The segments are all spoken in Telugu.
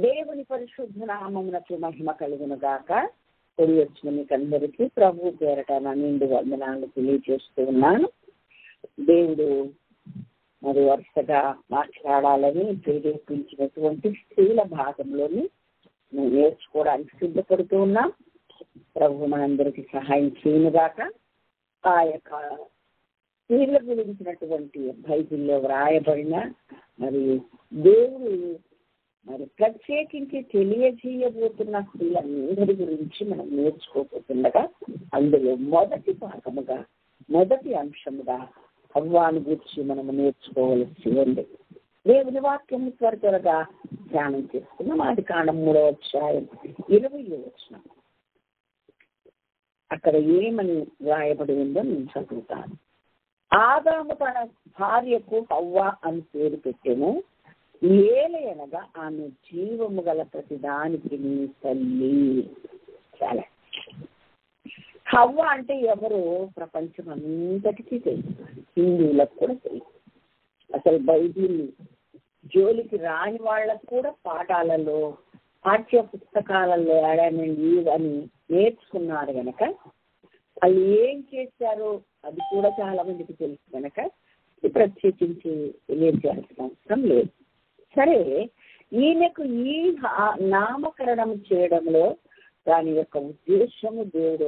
దేవుని పరిశుద్ధ నామమునకు మహిమ కలుగును గాక. కొడి వచ్చిన మీకు అందరికీ ప్రభు పేరట నా నిండు వందనాలు తెలియజేస్తూ ఉన్నాను. దేవుడు మరి వరుసగా మాట్లాడాలని ప్రేరేపించినటువంటి స్త్రీల భాగంలోని మేము నేర్చుకోవడానికి సిద్ధపడుతూ ఉన్నాం. ప్రభు మనందరికీ సహాయం చేయనుగాక. ఆ యొక్క స్త్రీల గురించినటువంటి బైబిల్లో వ్రాయబడిన మరి దేవుడు మరి ప్రత్యేకించి తెలియజేయబోతున్న స్త్రీలందరి గురించి మనం నేర్చుకోబోతుండగా అందులో మొదటి అంశముగా హవ్వాను గురించి మనము నేర్చుకోవలసి ఉంది. దేవుని వాక్యం త్వరగా ధ్యానం చేసుకున్నాం. ఆదికాండం 3వ అధ్యాయం 20వ వచనం. అక్కడ ఏమని వ్రాయబడి ఉందో నేను చదువుతాను. ఆదాము తన భార్యకు హవ్వ అని పేరు పెట్టెను, ఏలయనగా ఆమె జీవము గల ప్రతిదానికి నీ తల్లి. చాలా హవ్వ అంటే ఎవరో ప్రపంచం అంతటికీ తెలుసు, హిందువులకు కూడా తెలుసు. అసలు బైబిల్ జోలికి రాని వాళ్ళకు కూడా పాఠాలలో పాఠ్య పుస్తకాలలో ఆడానండి అని నేర్చుకున్నారు కనుక వాళ్ళు ఏం చేశారో అది కూడా చాలా మందికి తెలుసు కనుక ప్రత్యేకించి తెలియజేయాల్సిన అవసరం లేదు. సరే, ఈయనకు ఈ నామకరణం చేయడంలో దాని యొక్క ఉద్దేశము దేవుడు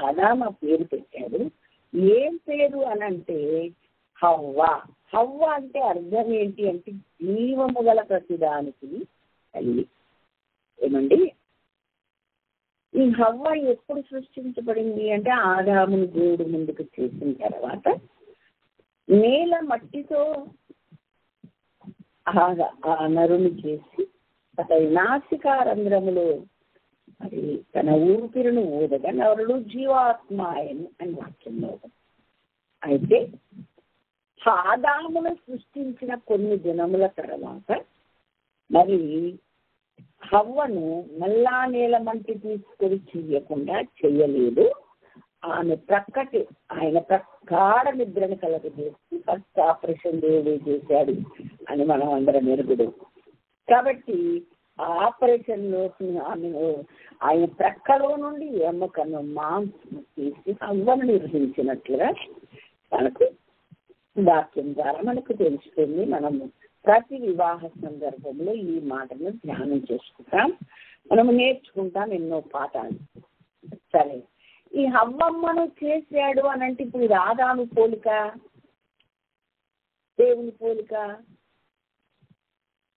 అదామ పేరు పెట్టాడు. ఏం పేరు అని అంటే హవ్వ. హవ్వ అంటే అర్థం ఏంటి అంటే జీవము గల ప్రతిదానికి తల్లి. ఏమండి, ఈ హవ్వ ఎప్పుడు సృష్టించబడింది అంటే ఆదాముని దేవుడు ముందుకు చేసిన తర్వాత నేల మట్టితో ఆ నరుని చేసి అతని నాసికారంధ్రములో మరి తన ఊపిరిని ఊదగా నరుడు జీవాత్మాయను అని వాక్యంలో. అయితే ఆదామును సృష్టించిన కొన్ని దినముల తర్వాత మరి హవ్వను మళ్ళా నేల మంటి తీసుకొని చెయ్యకుండా చెయ్యలేదు. ఆయన ప్రగాఢ నిద్రను కలగజేసి ఫస్ట్ ఆపరేషన్ దేవుడే చేశాడు అని మనం అందరం ఎరుగుడు. కాబట్టి ఆ ఆపరేషన్ లో ఆయన ప్రక్కలో నుండి ఎముకను మాంసం తీసి హవ్వను నిర్మించినట్లుగా మనకు వాక్యం ద్వారా మనకు తెలుస్తుంది. మనము ప్రతి వివాహ సందర్భంలో ఈ మాటను ధ్యానం చేసుకుంటాం, మనము నేర్చుకుంటాం ఎన్నో పాఠాలు. సరే, ఈ హవ్వమ్మను చేశాడు అని అంటే ఇప్పుడు ఇది ఆదాము పోలిక, దేవుని పోలిక,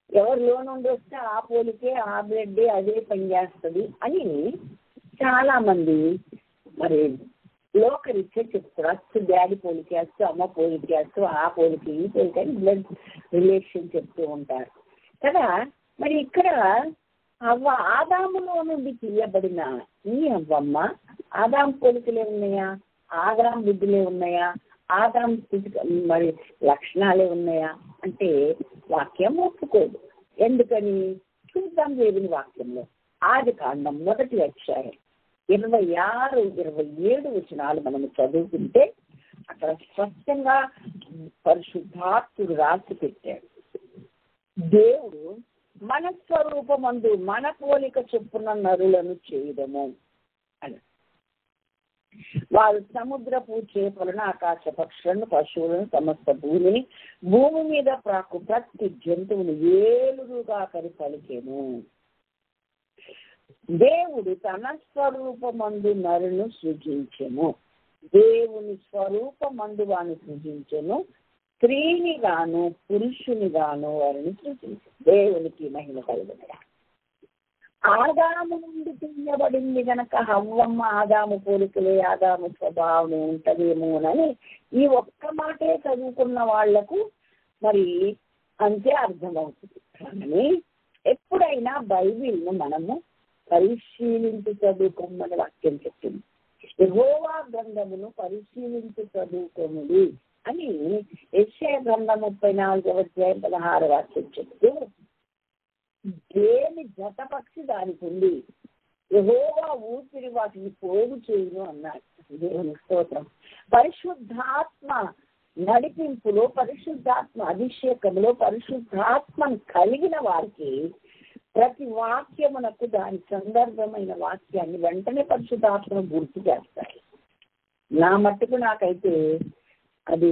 ఎవరిలో నుండి వస్తే ఆ పోలికే, ఆ బ్లడ్డే అదే పనిచేస్తుంది అని చాలా మంది మరి లోకరీత్యా చెప్తారు. డాడీ పోలికేస్తూ, అమ్మ పోలికేస్తూ, ఆ పోలిక ఈ పోలిక అని బ్లడ్ రిలేషన్ చెప్తూ ఉంటారు కదా. మరి ఇక్కడ అవ్వ ఆదాములో నుండి తీయబడిన ఈ అవ్వమ్మ ఆదాం పోలికలే ఉన్నాయా, ఆదాం బుద్ధులే ఉన్నాయా, ఆదాం మరి లక్షణాలే ఉన్నాయా అంటే వాక్యం ఒప్పుకోదు. ఎందుకని చూద్దాం దేవుని వాక్యంలో. ఆదికాండం 1వ అధ్యాయం 26, 27 వచనాలు మనము చదువుకుంటే అక్కడ స్పష్టంగా పరిశుద్ధాత్ముడు రాసి పెట్టాడు. దేవుడు మన స్వరూపమందు మన పోలిక చొప్పున నరులను చేయడము అని. వారు సముద్రపు చేపలను, ఆకాశ పక్షులను, పశువులను, సమస్త భూమి మీద ప్రాకు ప్రతి జంతువును ఏలుగా కరి పలికెను. దేవుడు తన స్వరూపమందు నరును సృజించెను. దేవుని స్వరూపమందు వారిని సృజించెను, స్త్రీని గాను పురుషుని గాను వారిని సృజించెను. దేవునికి మహిమ కలుగునుగాక. ఆదాము నుండి తీయబడింది గనక హవ్వమ్మ ఆదాము పోలికలే, ఆదాము స్వభావం ఉంటదేమోనని ఈ ఒక్క మాటే చదువుకున్న వాళ్లకు మరి అంతే అర్థమవుతుంది. కానీ ఎప్పుడైనా బైబిల్ను మనము పరిశీలించి చదువుకోమని వాక్యం చెప్పింది. యెహోవా గ్రంథమును పరిశీలించి చదువుకోముడి అని యెషయా గ్రంథం 34వ అధ్యాయం 16వ వాక్యం చెప్తూ దేని జతపక్షి దానికి ఉంది, యెహోవా ఊపిరి వాటిని పోగు చేయును అన్నాడు. దేవుని స్తోత్రం. పరిశుద్ధాత్మ నడిపింపులో పరిశుద్ధాత్మ అభిషేకంలో పరిశుద్ధాత్మను కలిగిన వారికి ప్రతి వాక్యమునకు దాని సందర్భమైన వాక్యాన్ని వెంటనే పరిశుద్ధాత్మను గుర్తు చేస్తారు. నా మట్టుకు నాకైతే అది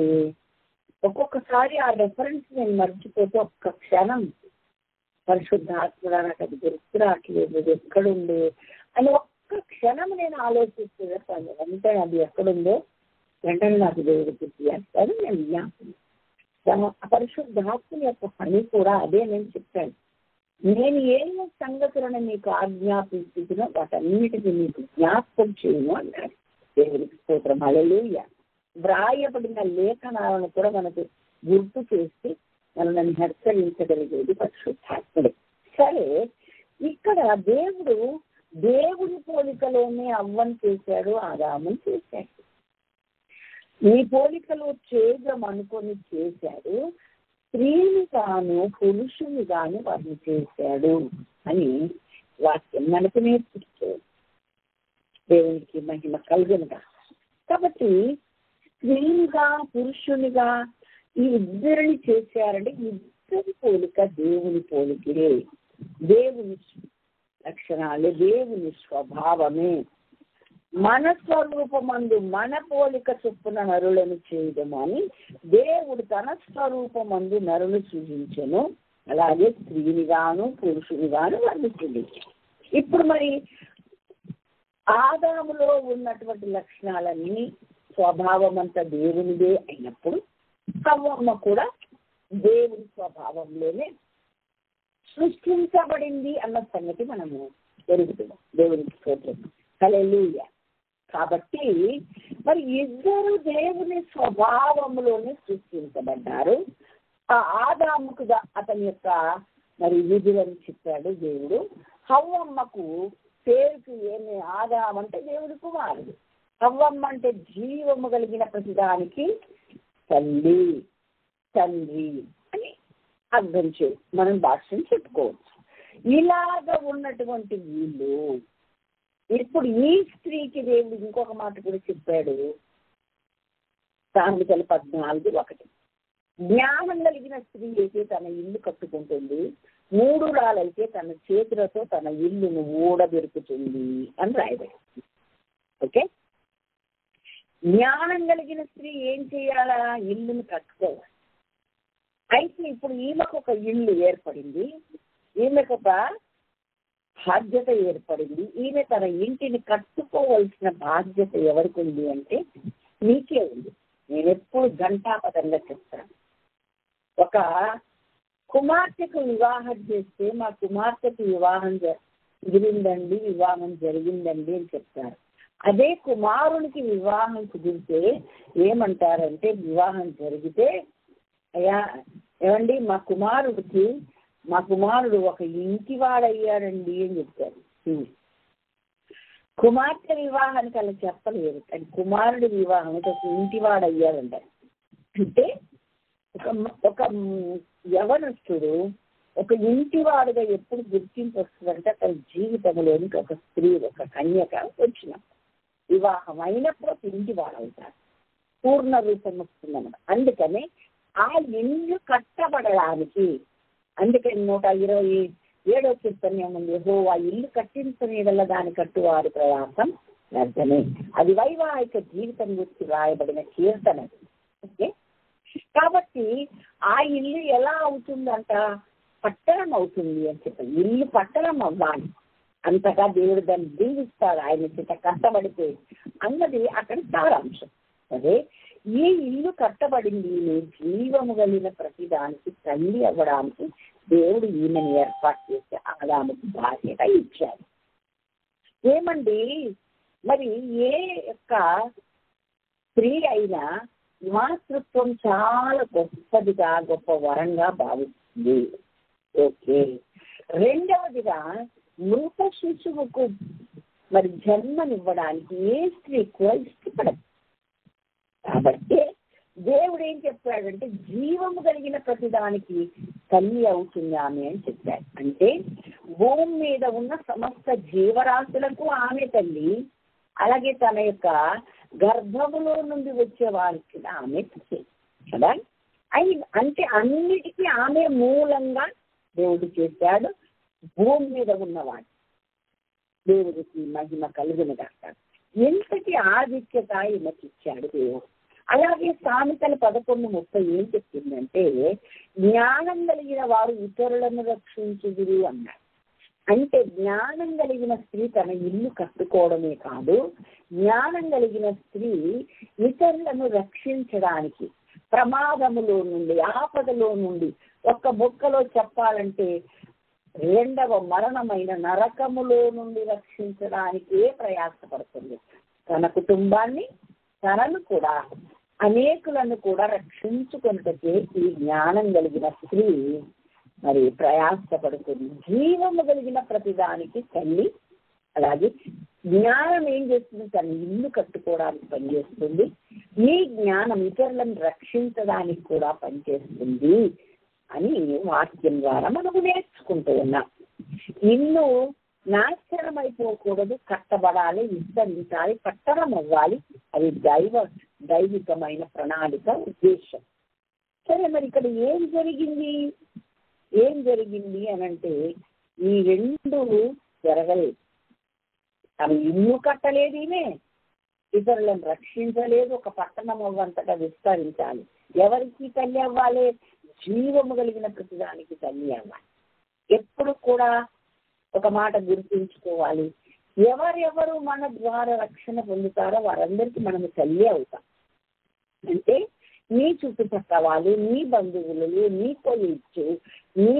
ఒక్కొక్కసారి ఆ రెఫరెన్స్ నేను మర్చిపోతే ఒక్క క్షణం పరిశుద్ధాత్మ నాకు అది గుర్తు రావట్లేదు, అది ఎక్కడుంది అని ఒక్క క్షణం నేను ఆలోచిస్తే వెంటనే అది ఎక్కడుందో వెంటనే నాకు దేవుడు గుర్తు చేస్తాను. నేను జ్ఞాపకం పరిశుద్ధాత్మ యొక్క పని కూడా అదే నేను చెప్పాను. నేను ఏ సంగతులను మీకు ఆజ్ఞాపించుతున్నా వాటన్నిటికీ మీకు జ్ఞాపకం చేయను అన్నాడు. దేవుడికి స్తోత్రం. హల్లెలూయా. వ్రాయబడిన లేఖనాలను కూడా మనకు గుర్తు చేసి మనల్ని హెచ్చరించగలిగేది పరిశుద్ధాత్ముడే. సరే, ఇక్కడ దేవుడు దేవుని పోలికలోనే అవ్వను చేశాడు, ఆదామును చేశాడు. ఈ పోలికలో చేద్దాం అనుకొని చేశాడు, స్త్రీని గాను పురుషుని గాను వారిని చేశాడు అని వాక్యం మనకు నేర్పిస్తాడు. దేవునికి మహిమ కలుగునుగా. కాబట్టి స్త్రీనిగా పురుషునిగా ఈ ఇద్దరిని చేశారంటే ఇద్దరి పోలిక దేవుని పోలికే, దేవుని లక్షణాలు, దేవుని స్వభావమే. మన స్వరూపమందు మన పోలిక చొప్పున నరులను చేయడము అని దేవుడు తన స్వరూపమందు నరును సృజించెను, అలాగే స్త్రీనిగాను పురుషునిగాను వారిని సృజించాను. ఇప్పుడు మరి ఆదాములో ఉన్నటువంటి లక్షణాలన్నీ స్వభావం అంతా దేవునిదే అయినప్పుడు హవ్వమ్మ కూడా దేవుని స్వభావంలోనే సృష్టించబడింది అన్న సంగతి మనము ఎరుగుతున్నాం. దేవునికి స్తోత్రం. హల్లెలూయా. కాబట్టి మరి ఇద్దరు దేవుని స్వభావంలోనే సృష్టించబడ్డారు. ఆ ఆదాముకు అతని యొక్క మరి విధులను చెప్పాడు దేవుడు. హవ్వమ్మకు పేరుకు ఏమి, ఆదాం అంటే దేవుడి కుమారుడు, హవ్వమ్మ అంటే జీవము కలిగిన ప్రతిదానికి తల్లి తండ్రి అని అర్థం మనం భాషను చెప్పుకోవచ్చు. ఇలాగ ఉన్నటువంటి వీళ్ళు ఇప్పుడు ఈ స్త్రీకి దేవుడు ఇంకొక మాట కూడా చెప్పాడు. సామెతల 14:1 జ్ఞానం కలిగిన స్త్రీ అయితే తన ఇల్లు కట్టుకుంటుంది, మూఢురాలైతే తన చేతులతో తన ఇల్లును ఊడబెరుకుతుంది అని రాయబడింది. ఓకే, జ్ఞానం కలిగిన స్త్రీ ఏం చేయాలా? ఇల్లును కట్టుకోవాలి. అయితే ఇప్పుడు ఈమెకు ఒక ఇల్లు ఏర్పడింది, ఈమెకు ఒక బాధ్యత ఏర్పడింది. ఈమె తన ఇంటిని కట్టుకోవలసిన బాధ్యత ఎవరికి ఉంది అంటే నీకే ఉంది. నేను ఎప్పుడు ఘంటాపదంగా చెప్తాను. ఒక కుమార్తెకు వివాహం చేస్తే మా కుమార్తెకు వివాహం జరిగిందండి అని చెప్తారు. అదే కుమారునికి వివాహం కుదిరితే ఏమంటారంటే, వివాహం జరిగితే అయ్యా ఏమండి మా కుమారుడు ఒక ఇంటివాడయ్యాడండి అని చెప్తారు. కుమార్తె వివాహానికి అలా చెప్పలేదు, కానీ కుమారుడి వివాహానికి ఒక ఇంటివాడయ్యాడంటారు. అంటే ఒక యవనస్తుడు ఒక ఇంటివాడుగా ఎప్పుడు గుర్తింపు వస్తుందంటే తన జీవితంలోనికి ఒక స్త్రీ, ఒక కన్యక వచ్చిన వివాహం అయినప్పుడు ఒక ఇంటివాడు అవుతారు, పూర్ణ రూపం వస్తుందన్నమాట. అందుకని ఆ ఇల్లు కట్టబడడానికి, అందుకని 127వ కీర్తన ఉంది, ఆ ఇల్లు కట్టించని వల్ల దాని కట్టువారి ప్రయాసం వ్యర్థమే. అది వైవాహిక జీవితం గురించి రాయబడిన కీర్తన. ఓకే, కాబట్టి ఆ ఇల్లు ఎలా అవుతుందంట? పట్టణం అవుతుంది అని చెప్పారు. ఇల్లు పట్టణం అవ్వాలి, అంతగా దేవుడు దాన్ని దీవిస్తాడు ఆయన చేత కట్టబడితే అన్నది అక్కడ సారాంశం. అదే ఈ ఇల్లు కట్టబడింది జీవము కలిగిన ప్రతి దానికి తల్లి అవ్వడానికి దేవుడు ఈమెను ఏర్పాటు చేసి ఆదాముకు బాధ్యత ఇచ్చారు. ఏమండి మరి ఏ యొక్క స్త్రీ అయినా మాతృత్వం చాలా గొప్పదిగా, గొప్ప వరంగా భావిస్తుంది. ఓకే, రెండవదిగా మృత శిశువుకు మరి జన్మనివ్వడానికి ఏ స్త్రీ కూడా ఇష్టపడదు. కాబట్టి దేవుడు ఏం చెప్పాడంటే జీవము కలిగిన ప్రతిదానికి తల్లి అవుతుంది ఆమె అని చెప్పాడు. అంటే భూమి మీద ఉన్న సమస్త జీవరాశులకు ఆమె తల్లి, అలాగే తన యొక్క గర్భములో నుండి వచ్చే వారికి ఆమె కదా. అంటే అన్నిటికీ ఆమె మూలంగా దేవుడు చేశాడు. భూమి మీద ఉన్నవాడు దేవుడికి మహిమ కలుగును గాక. ఎంతటి ఆధిక్యత ఈమెకి ఇచ్చాడు దేవుడు. అలాగే సామెతలు 11:30 ఏం చెప్తుందంటే, జ్ఞానం కలిగిన వారు ఇతరులను రక్షించుదురు అన్నాడు. అంటే జ్ఞానం కలిగిన స్త్రీ తన ఇల్లు కట్టుకోవడమే కాదు, జ్ఞానం కలిగిన స్త్రీ ఇతరులను రక్షించడానికి, ప్రమాదములో నుండి, ఆపదలో నుండి, ఒక్క బొక్కలో చెప్పాలంటే రెండవ మరణమైన నరకములో నుండి రక్షించడానికే ప్రయాసపడుతుంది. తన కుటుంబాన్ని, తనను కూడా, అనేకులను కూడా రక్షించుకొనుటకే ఈ జ్ఞానం కలిగిన స్త్రీ మరి ప్రయాసపడుతుంది. జీవము కలిగిన ప్రతిదానికి తల్లి. అలాగే జ్ఞానం ఏం చేస్తుంది? తన ఇల్లు కట్టుకోవడానికి పనిచేస్తుంది. ఈ జ్ఞానం ఇతరులను రక్షించడానికి కూడా పనిచేస్తుంది అని వాక్యం ద్వారా మనము నేర్చుకుంటూ ఉన్నాం. ఇల్లు నాశనం అయిపోకూడదు, కట్టబడాలి, విస్తరించాలి, పట్టణం అవ్వాలి. అది దైవికమైన ప్రణాళిక, ఉద్దేశం. సరే, మరి ఇక్కడ ఏం జరిగింది అనంటే ఈ రెండు జరగలేదు. ఆమె ఇల్లు కట్టలేదు, ఈమె ఇతరులను రక్షించలేదు, ఒక పట్టణం అవ్వంతటా విస్తరించాలి. ఎవరికి తల్లి అవ్వాలి? జీవము కలిగిన ప్రతిదానికి తల్లి అవ్వాలి. ఎప్పుడు కూడా ఒక మాట గుర్తుంచుకోవాలి, ఎవరెవరు మన ద్వారా రక్షణ పొందుతారో వారందరికీ మనము తల్లి అవుతాం. అంటే నీ చుట్టుపక్కల వాళ్ళు, నీ బంధువులు, నీ కొలీగ్స్, నీ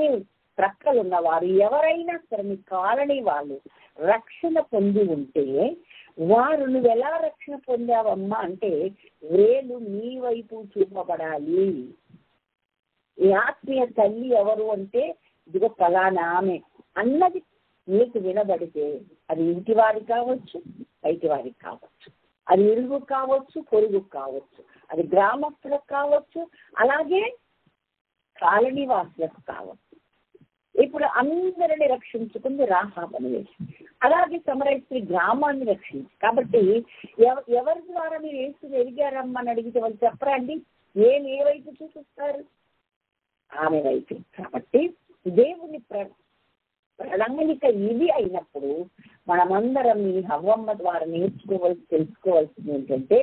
ప్రక్కలున్న వారు, ఎవరైనా సరే నీ కాలనీ వాళ్ళు రక్షణ పొంది ఉంటే వారు నువ్వు ఎలా రక్షణ పొందావమ్మా అంటే వేలు నీ వైపు చూపబడాలి. ఈ ఆత్మీయ తల్లి ఎవరు అంటే ఇదిగో ఫలానా ఆమె అన్నది నీకు వినబడితే, అది ఇంటి వారికి కావచ్చు, బయటి వారికి కావచ్చు, అది ఇరుగు కావచ్చు, పొరుగు కావచ్చు, అది గ్రామస్తులకు కావచ్చు, అలాగే కాలనీ వాసులకు కావచ్చు. ఇప్పుడు అందరిని రక్షించుకుంది రాహాబు అనే వేసి, అలాగే సమరయ స్త్రీ గ్రామాన్ని రక్షించి. కాబట్టి ఎవరి ద్వారా మీరు యేసుని ఎరిగారమ్మని అడిగితే వాళ్ళు చెప్పరండి. ఏ వైపు చూపిస్తారు? ఆమె వైపు. కాబట్టి దేవుని ప్రణాళిక ఇది అయినప్పుడు మనమందరం ఈ హవ్వమ్మ ద్వారా తెలుసుకోవాల్సింది ఏంటంటే,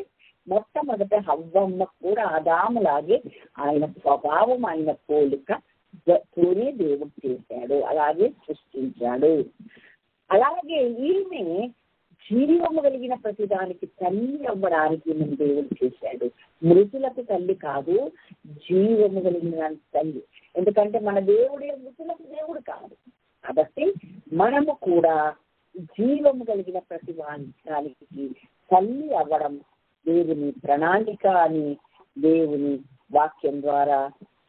మొట్టమొదట హవ్వమ్మ కూడా ఆదాములాగే ఆయన స్వభావం, ఆయన పోలిక తోనే దేవుడు చేశాడు, అలాగే సృష్టించాడు. అలాగే ఈమె జీవము కలిగిన ప్రతిదానికి తల్లి అవ్వడానికి మనం దేవుడు చేశాడు. మృతులకు తల్లి కాదు, జీవము కలిగిన తల్లి. ఎందుకంటే మన దేవుడే మృతులకు దేవుడు కాదు. కాబట్టి మనము కూడా జీవము కలిగిన ప్రతిదానికి తల్లి అవ్వడం దేవుని ప్రణాళిక అని దేవుని వాక్యం ద్వారా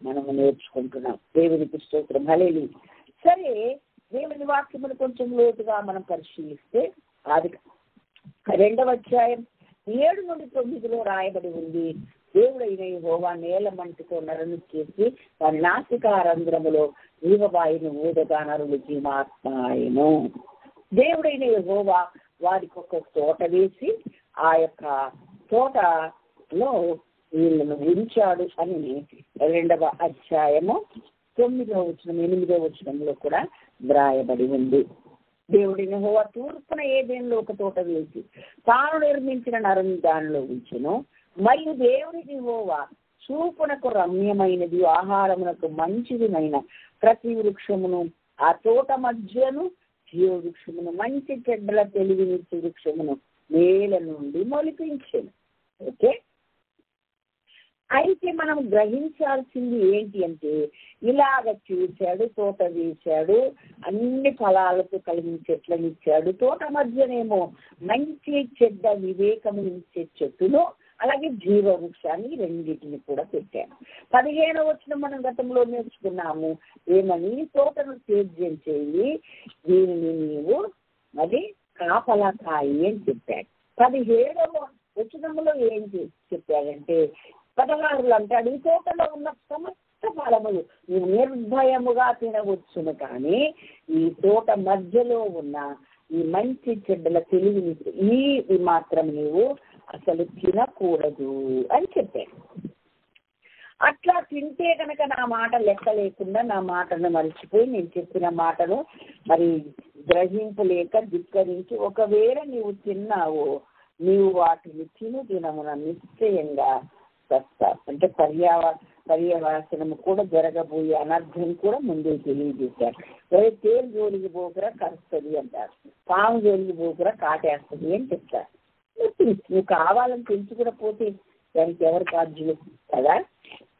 మనము నేర్చుకుంటున్నాం. దేవునికి స్తోత్రం, హల్లెలూయా. సరే, దేవుని వాక్యమును కొంచెం లోతుగా మనం పరిశీలిస్తే అది 2వ అధ్యాయం 7-9 రాయబడి ఉంది. దేవుడైన యెహోవా నేల మంటితో నరుని చేసి వారి నాసికారంధ్రములో జీవవాయును ఊదగా నరులు జీవాత్మాయను. దేవుడైన యెహోవా వారికి ఒక తోట వేసి ఆ యొక్క తోటలో వీళ్ళను ఉంచాడు అని 2వ అధ్యాయము 9వ వచనం 8వ వచనంలో కూడా వ్రాయబడి ఉంది. దేవుడిని యెహోవా తూర్పున ఏదెన్లో ఒక తోట వేసి తాను నిర్మించిన నరుని దానిలో ఉంచెను. మరియు దేవుడిని యెహోవా చూపునకు రమ్యమైనది, ఆహారమునకు మంచిదినైన ప్రతి వృక్షమును ఆ తోట మధ్యను, జీవ వృక్షమును, మంచి చెడ్డల తెలివినిచ్చు వృక్షమును నేల నుండి మొలిపించెను. ఓకే, అయితే మనం గ్రహించాల్సింది ఏంటి అంటే, ఇలాగ చూశాడు, తోట వేశాడు, అన్ని ఫలాలతో కలిగిన చెట్లను ఇచ్చాడు. తోట మధ్యనేమో మంచి చెడ్డ వివేకము ఇచ్చే చెట్టును, అలాగే జీవ వృక్షాన్ని, రెండింటిని కూడా పెట్టాను. 15వ వచనం మనం గతంలో నేర్చుకున్నాము. ఏమని? తోటను సేద్యం చేయి, దీనిని నీవు అది కాపలా కాయి అని చెప్పాడు. 17వ వచనంలో ఏం చెప్పాడంటే, 16లో అంటాడు, ఈ తోటలో ఉన్న సమస్త ఫలములు నువ్వు నిర్భయముగా తినవచ్చును, కానీ ఈ తోట మధ్యలో ఉన్న ఈ మంచి చెడ్డల తెలివిని ఈ మాత్రం నీవు అసలు తినకూడదు అని చెప్పాడు. అట్లా తింటే కనుక నా మాట లెక్క లేకుండా నా మాటను మరిచిపోయి నేను చెప్పిన మాటను మరి గ్రహింపలేక ధిక్కరించి ఒకవేళ నీవు తిన్నావో నీవు వాటిని తినమున నిశ్చయంగా వస్తావు. అంటే పర్యవసనము కూడా జరగబోయే అనర్థం కూడా ముందే తెలియజేశారు. తేలు జోలికి పోకురా కరుస్తుంది అంటారు, పాము జోలికి పోకురా కాటేస్తుంది అని చెప్తారు. నువ్వు కావాలని తెలుసుకుని పోతే దానికి ఎవరు బాధ్యులు కదా.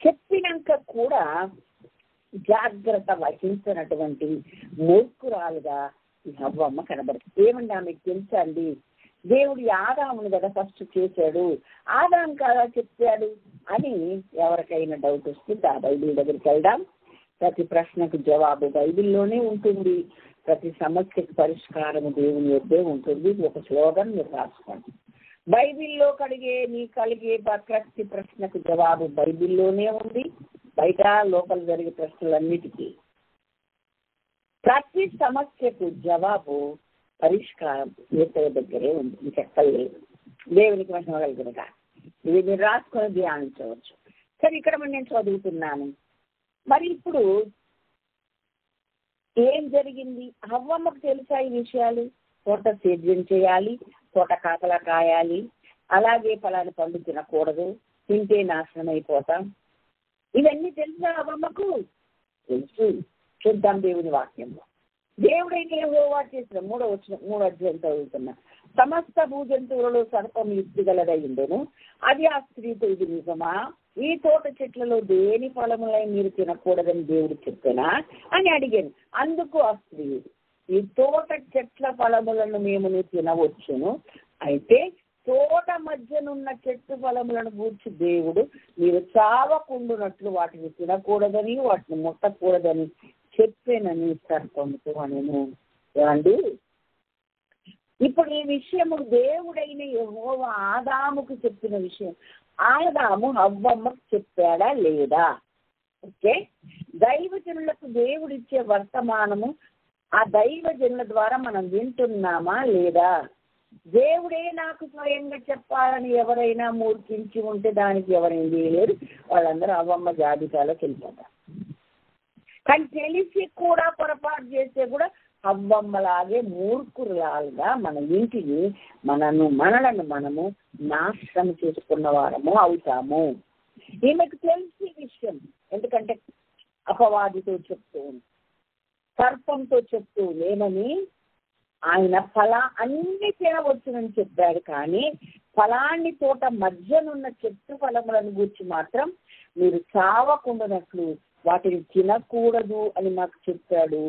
చెప్పినాక కూడా జాగ్రత్త వహించినటువంటి మూర్ఖురాలుగా హవ్వమ్మ కనబడుతుంది. ఏమండి ఆమెకు తెలుసా అండి, దేవుడు ఆదామును కదా ఫస్ట్ చేశాడు, ఆదాం కదా చెప్పాడు అని ఎవరికైనా డౌట్ వస్తుంది ఆ బైబిల్ దగ్గరికి వెళ్దాం. ప్రతి ప్రశ్నకు జవాబు బైబిల్లోనే ఉంటుంది, ప్రతి సమస్యకు పరిష్కారం దేవుని యొద్దే ఉంటుంది. ఒక స్లోగన్ మీరు రాసుకోండి, బైబిల్లో కలిగే ప్రతి ప్రశ్నకు జవాబు బైబిల్లోనే ఉంది. బయట లోపల జరిగే ప్రశ్నలన్నిటికీ ప్రతి సమస్యకు జవాబు పరిష్కారం యేసయ్య దగ్గరే ఉంది, ఇంకెక్కలేదు. దేవునికి మహిమ కలుగునుగా. ఇది మీరు రాసుకొని ధ్యానించవచ్చు. సరే, ఇక్కడ నేను చదువుతున్నాను. మరి ఇప్పుడు ఏం జరిగింది? హవ్వమ్మకు తెలుసా ఈ విషయాలు? తోట సేద్యం చేయాలి, తోట కాకలా కాయాలి, అలాగే ఫలాన్ని పండు తినకూడదు, తింటే నాశనం అయిపోతాం, ఇవన్నీ తెలుసా హవ్వమ్మకు? తెలుసు. చూద్దాం దేవుని వాక్యంలో. దేవుడైతే యెహోవా చేసిన 3వ అధ్యాయం చదువుతున్నా. సమస్త భూజంతువులలో సర్పం యుక్తి గలదయ్యుండెను, అది ఆ స్త్రీతో ఇది నిజమా? ఈ తోట చెట్లలో దేని ఫలములై మీరు తినకూడదని దేవుడు చెప్పానా అని అడిగాను. అందుకు ఆ స్త్రీ, ఈ తోట చెట్ల ఫలములను మేము తినవచ్చును, అయితే తోట మధ్యనున్న చెట్టు ఫలములను గూర్చి దేవుడు మీరు చావకుండునట్లు వాటిని తినకూడదని వాటిని ముట్టకూడదని చెప్పానని సర్పముతో అనెను. ఏమండి, ఇప్పుడు ఈ విషయము దేవుడైన యెహోవా ఆదాముకు చెప్పిన విషయం ఆదాము హవ్వమ్మకు చెప్పాడా లేదా? ఓకే, దైవజనులకు దేవుడిచ్చే వర్తమానము ఆ దైవజనుల ద్వారా మనం వింటున్నామా లేదా? దేవుడే నాకు స్వయంగా చెప్పాలని ఎవరైనా మూర్ఖించి ఉంటే దానికి ఎవరైనా చేయలేరు, వాళ్ళందరూ హవ్వమ్మ జాబితాలోకి వెళ్ళిపోతారు. కానీ తెలిసి కూడా పొరపాటు చేస్తే కూడా హవ్వమ్మలాగే మూర్ఖురాలుగా మన ఇంటిని మనలను మనము నాశనం చేసుకున్న వారము అవుతాము. ఈమెకు తెలిసి విషయం, ఎందుకంటే అపవాదితో చెప్తూ ఉంది, సర్పంతో చెప్తూ లేనని ఆయన అన్ని తినవచ్చునని చెప్పాడు, కానీ ఫలాన్ని తోట మధ్యనున్న చెట్టు ఫలములను గూర్చి మాత్రం మీరు చావకుండానట్లు వాటిని తినకూడదు అని నాకు చెప్పాడు.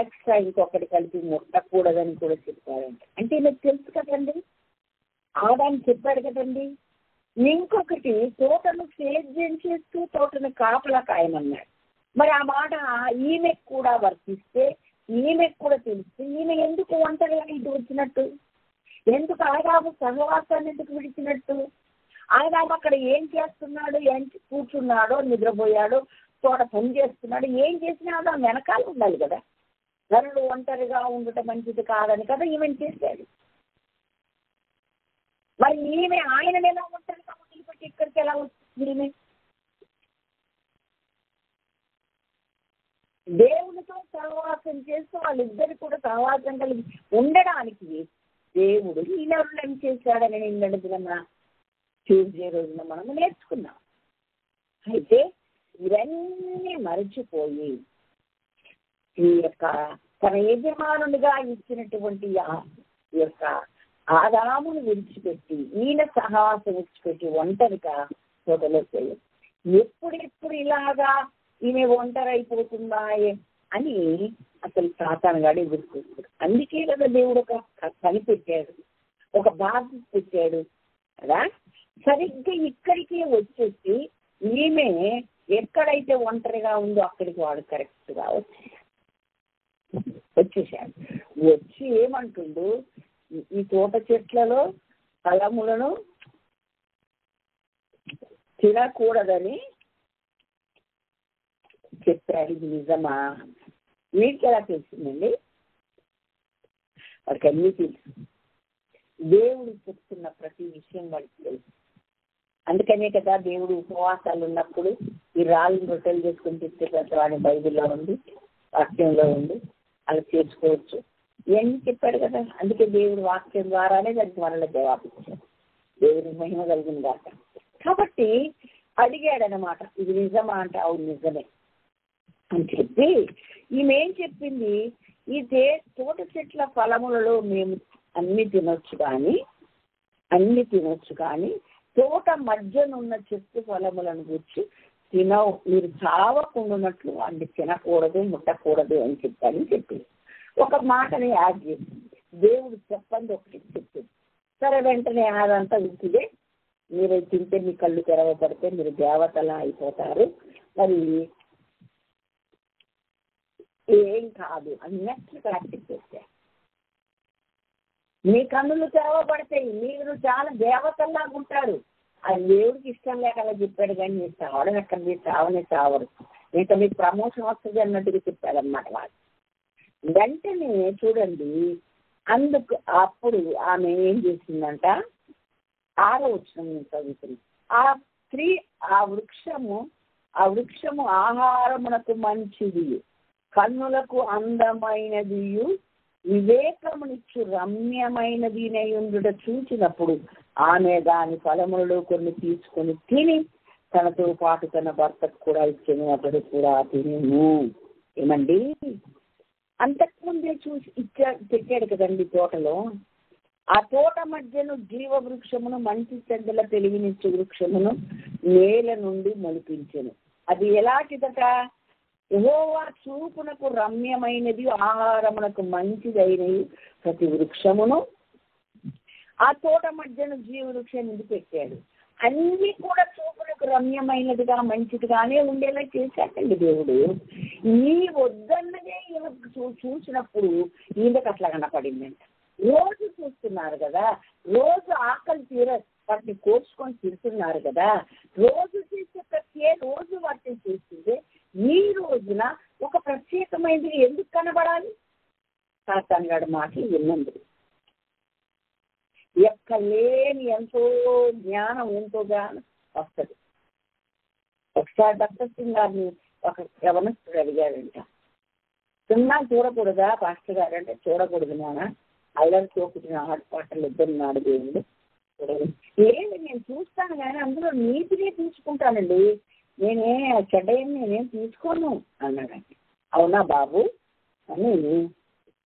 ఎక్స్ట్రా ఇంకొకటి కలిపి ముట్టకూడదని కూడా చెప్పాడంట. అంటే మీకు తెలుసు కదండి, ఆదాము చెప్పాడు కదండి. ఇంకొకటి తోటను సేద్యం చేస్తూ తోటను కాపలా కాయమన్నాడు. మరి ఆ మాట ఈమెకు కూడా వర్తిస్తే, ఈమెకు కూడా తెలిస్తే ఈమె ఎందుకు ఒంటరిగా ఇటు వచ్చినట్టు? ఎందుకు ఆదాము సహవాసాన్ని ఎందుకు విడిచినట్టు? ఆదాము అక్కడ ఏం చేస్తున్నాడు? ఏం కూర్చున్నాడో, నిద్రపోయాడో, తోట పని చేస్తున్నాడు, ఏం చేసినా ఆదాము వెనకాల ఉండాలి కదా. నరుడు ఒంటరిగా ఉండటం మంచిది కాదని కదా ఈమెను చేశాడు. మరి ఈమె ఆయనను ఎలా ఒంటరిగా వదిలిపెట్టి ఇక్కడికి ఎలా వస్తుంది? ఈమె దేవునితో సహవాసం చేస్తూ వాళ్ళిద్దరు కూడా సహవాసం కలిగి ఉండడానికి దేవుడు ఈ నరులను చేశాడని నిన్నడుగున ట్యూస్డే రోజున మనం నేర్చుకున్నాం. అయితే ఇవన్నీ మరచిపోయి ఈ యొక్క తన యజమానునిగా ఇచ్చినటువంటి ఈ యొక్క ఆదామును విడిచిపెట్టి, ఈయన సహవాసం విడిచిపెట్టి ఒంటరిగా తోటలోకి ఎప్పుడెప్పుడు ఇలాగా ఈమె ఒంటరైపోతుందా అని అసలు సాతాను గాడు ఎదుర్కొంటాడు. అందుకే కదా దేవుడు ఒక పని పెట్టాడు, ఒక బాధ్యత పెట్టాడు కదా. సరిగ్గా ఇక్కడికి వచ్చేసి ఈమె ఎక్కడైతే ఒంటరిగా ఉందో అక్కడికి వాడు కరెక్ట్గా వచ్చేసాడు. వచ్చి ఏమంటుండు, ఈ తోట చెట్లలో ఫలములను తినకూడదని చెప్పాడు. ఇది నిజమా? వీడికి ఎలా తెలిసిందండి? వాడికి అన్నీ తెలుసు. దేవుడు చెప్తున్న ప్రతి విషయం వాడికి తెలుసు. అందుకనే కదా దేవుడు ఉపవాసాలు ఉన్నప్పుడు ఈ రాళ్ళని రొట్టెలు చేసుకుని తిప్పేవాడిని బైబిల్లో ఉంది, వాక్యంలో ఉంది, అలా చేసుకోవచ్చు ఇవన్నీ చెప్పాడు కదా. అందుకే దేవుడు వాక్యం ద్వారానే దానికి మనలో జవాబు ఇచ్చాడు. దేవుడికి మహిమ కలిగింది కాక. కాబట్టి అడిగాడనమాట, ఇది నిజమా అంటే అవును నిజమే అని చెప్పి ఈమె ఏం చెప్పింది, ఈ తోట చెట్ల ఫలములలో మేము అన్ని తినొచ్చు కానీ తోట మధ్యనున్న చెట్టు ఫలములను గురించి మీరు చావకుండాన్నట్లు వాడిని తినకూడదు ముట్టకూడదు అని చెప్పారని చెప్పింది. ఒక మాటని యాడ్ చేసింది, దేవుడు చెప్పండి ఒకటి చెప్పింది. సరే వెంటనే అదంతా ఉట్టిదే, మీరు తింటే మీ కళ్ళు తెరవబడితే మీరు దేవతలా అయిపోతారు, మరి ఏం కాదు అన్నట్లు ప్రాక్టీస్ చేశారు. మీ కన్నులు తెరవబడతాయి, మీరు చాలా దేవతల్లాగా ఉంటారు. అది దేవుడికి ఇష్టం లేక అలా చెప్పాడు, కానీ మీరు చావడం ఎక్కడ, మీరు చావరు, ఇంకా మీకు ప్రమోషన్ వస్తుంది అన్నట్టుగా చెప్పాడన్నమాట వాళ్ళు. వెంటనే చూడండి, అందుకు అప్పుడు ఆమె ఏం చేసిందంట, 6వ వచనం చదువుతుంది. ఆ స్త్రీ ఆ వృక్షము ఆహారమునకు మంచిది, కన్నులకు అందమైనది, వివేకమునిచ్చు రమ్యమైనది ఉండుట చూచినప్పుడు ఆమె దాని ఫలములలో కొన్ని తీసుకొని తిని తనతో పాటు తన భర్తకు కూడా ఇచ్చాను, అతడు కూడా తినేను. ఏమండి, అంతకుముందే చూసి పెట్టాడు కదండి తోటలో. ఆ తోట మధ్యను జీవ వృక్షమును, మంచి చెడ్డల తెలివినిచ్చు వృక్షమును నేల నుండి మొలిపించెను. అది ఎలాంటిదట, యెహోవా చూపునకు రమ్యమైనది, ఆహారమునకు మంచిదైనవి ప్రతి వృక్షమును. ఆ తోట మధ్యన జీవ వృక్షం ఎందుకు పెట్టాడు, అన్ని కూడా చూపునకు రమ్యమైనదిగా మంచిదిగానే ఉండేలా చేశాడండి దేవుడు. ఈ వద్దన్నదే చూసినప్పుడు ఈయనకు అట్లా కనపడిందంట. రోజు చూస్తున్నారు కదా, రోజు ఆకలి తీర వాటిని కోర్చుకొని తింటున్నారు కదా, రోజు చేసే రోజు వాటిని చూస్తుంటే ఈ రోజున ఒక ప్రత్యేకమైనది ఎందుకు కనబడాలి? సాతానుగాడి మాటలు విన్నందుకు, ఎక్కలేని ఎంతో జ్ఞానం వస్తుంది. ఒకసారి డాక్టర్ సింగ్ గారిని ఒక యవనస్తుడు అడిగాడంట, సినిమా చూడకూడదా పాస్టర్ గారు అంటే, చూడకూడదు నాన్న, అల్లరి చూపుతున్న ఆటపాటలు ఇద్దరున్నాడు దేవుడు, లేదు నేను చూస్తాను కానీ అందులో నీతినే తీసుకుంటానండి, నేనేం తీసుకోను అన్నాడండి. అవునా బాబు అని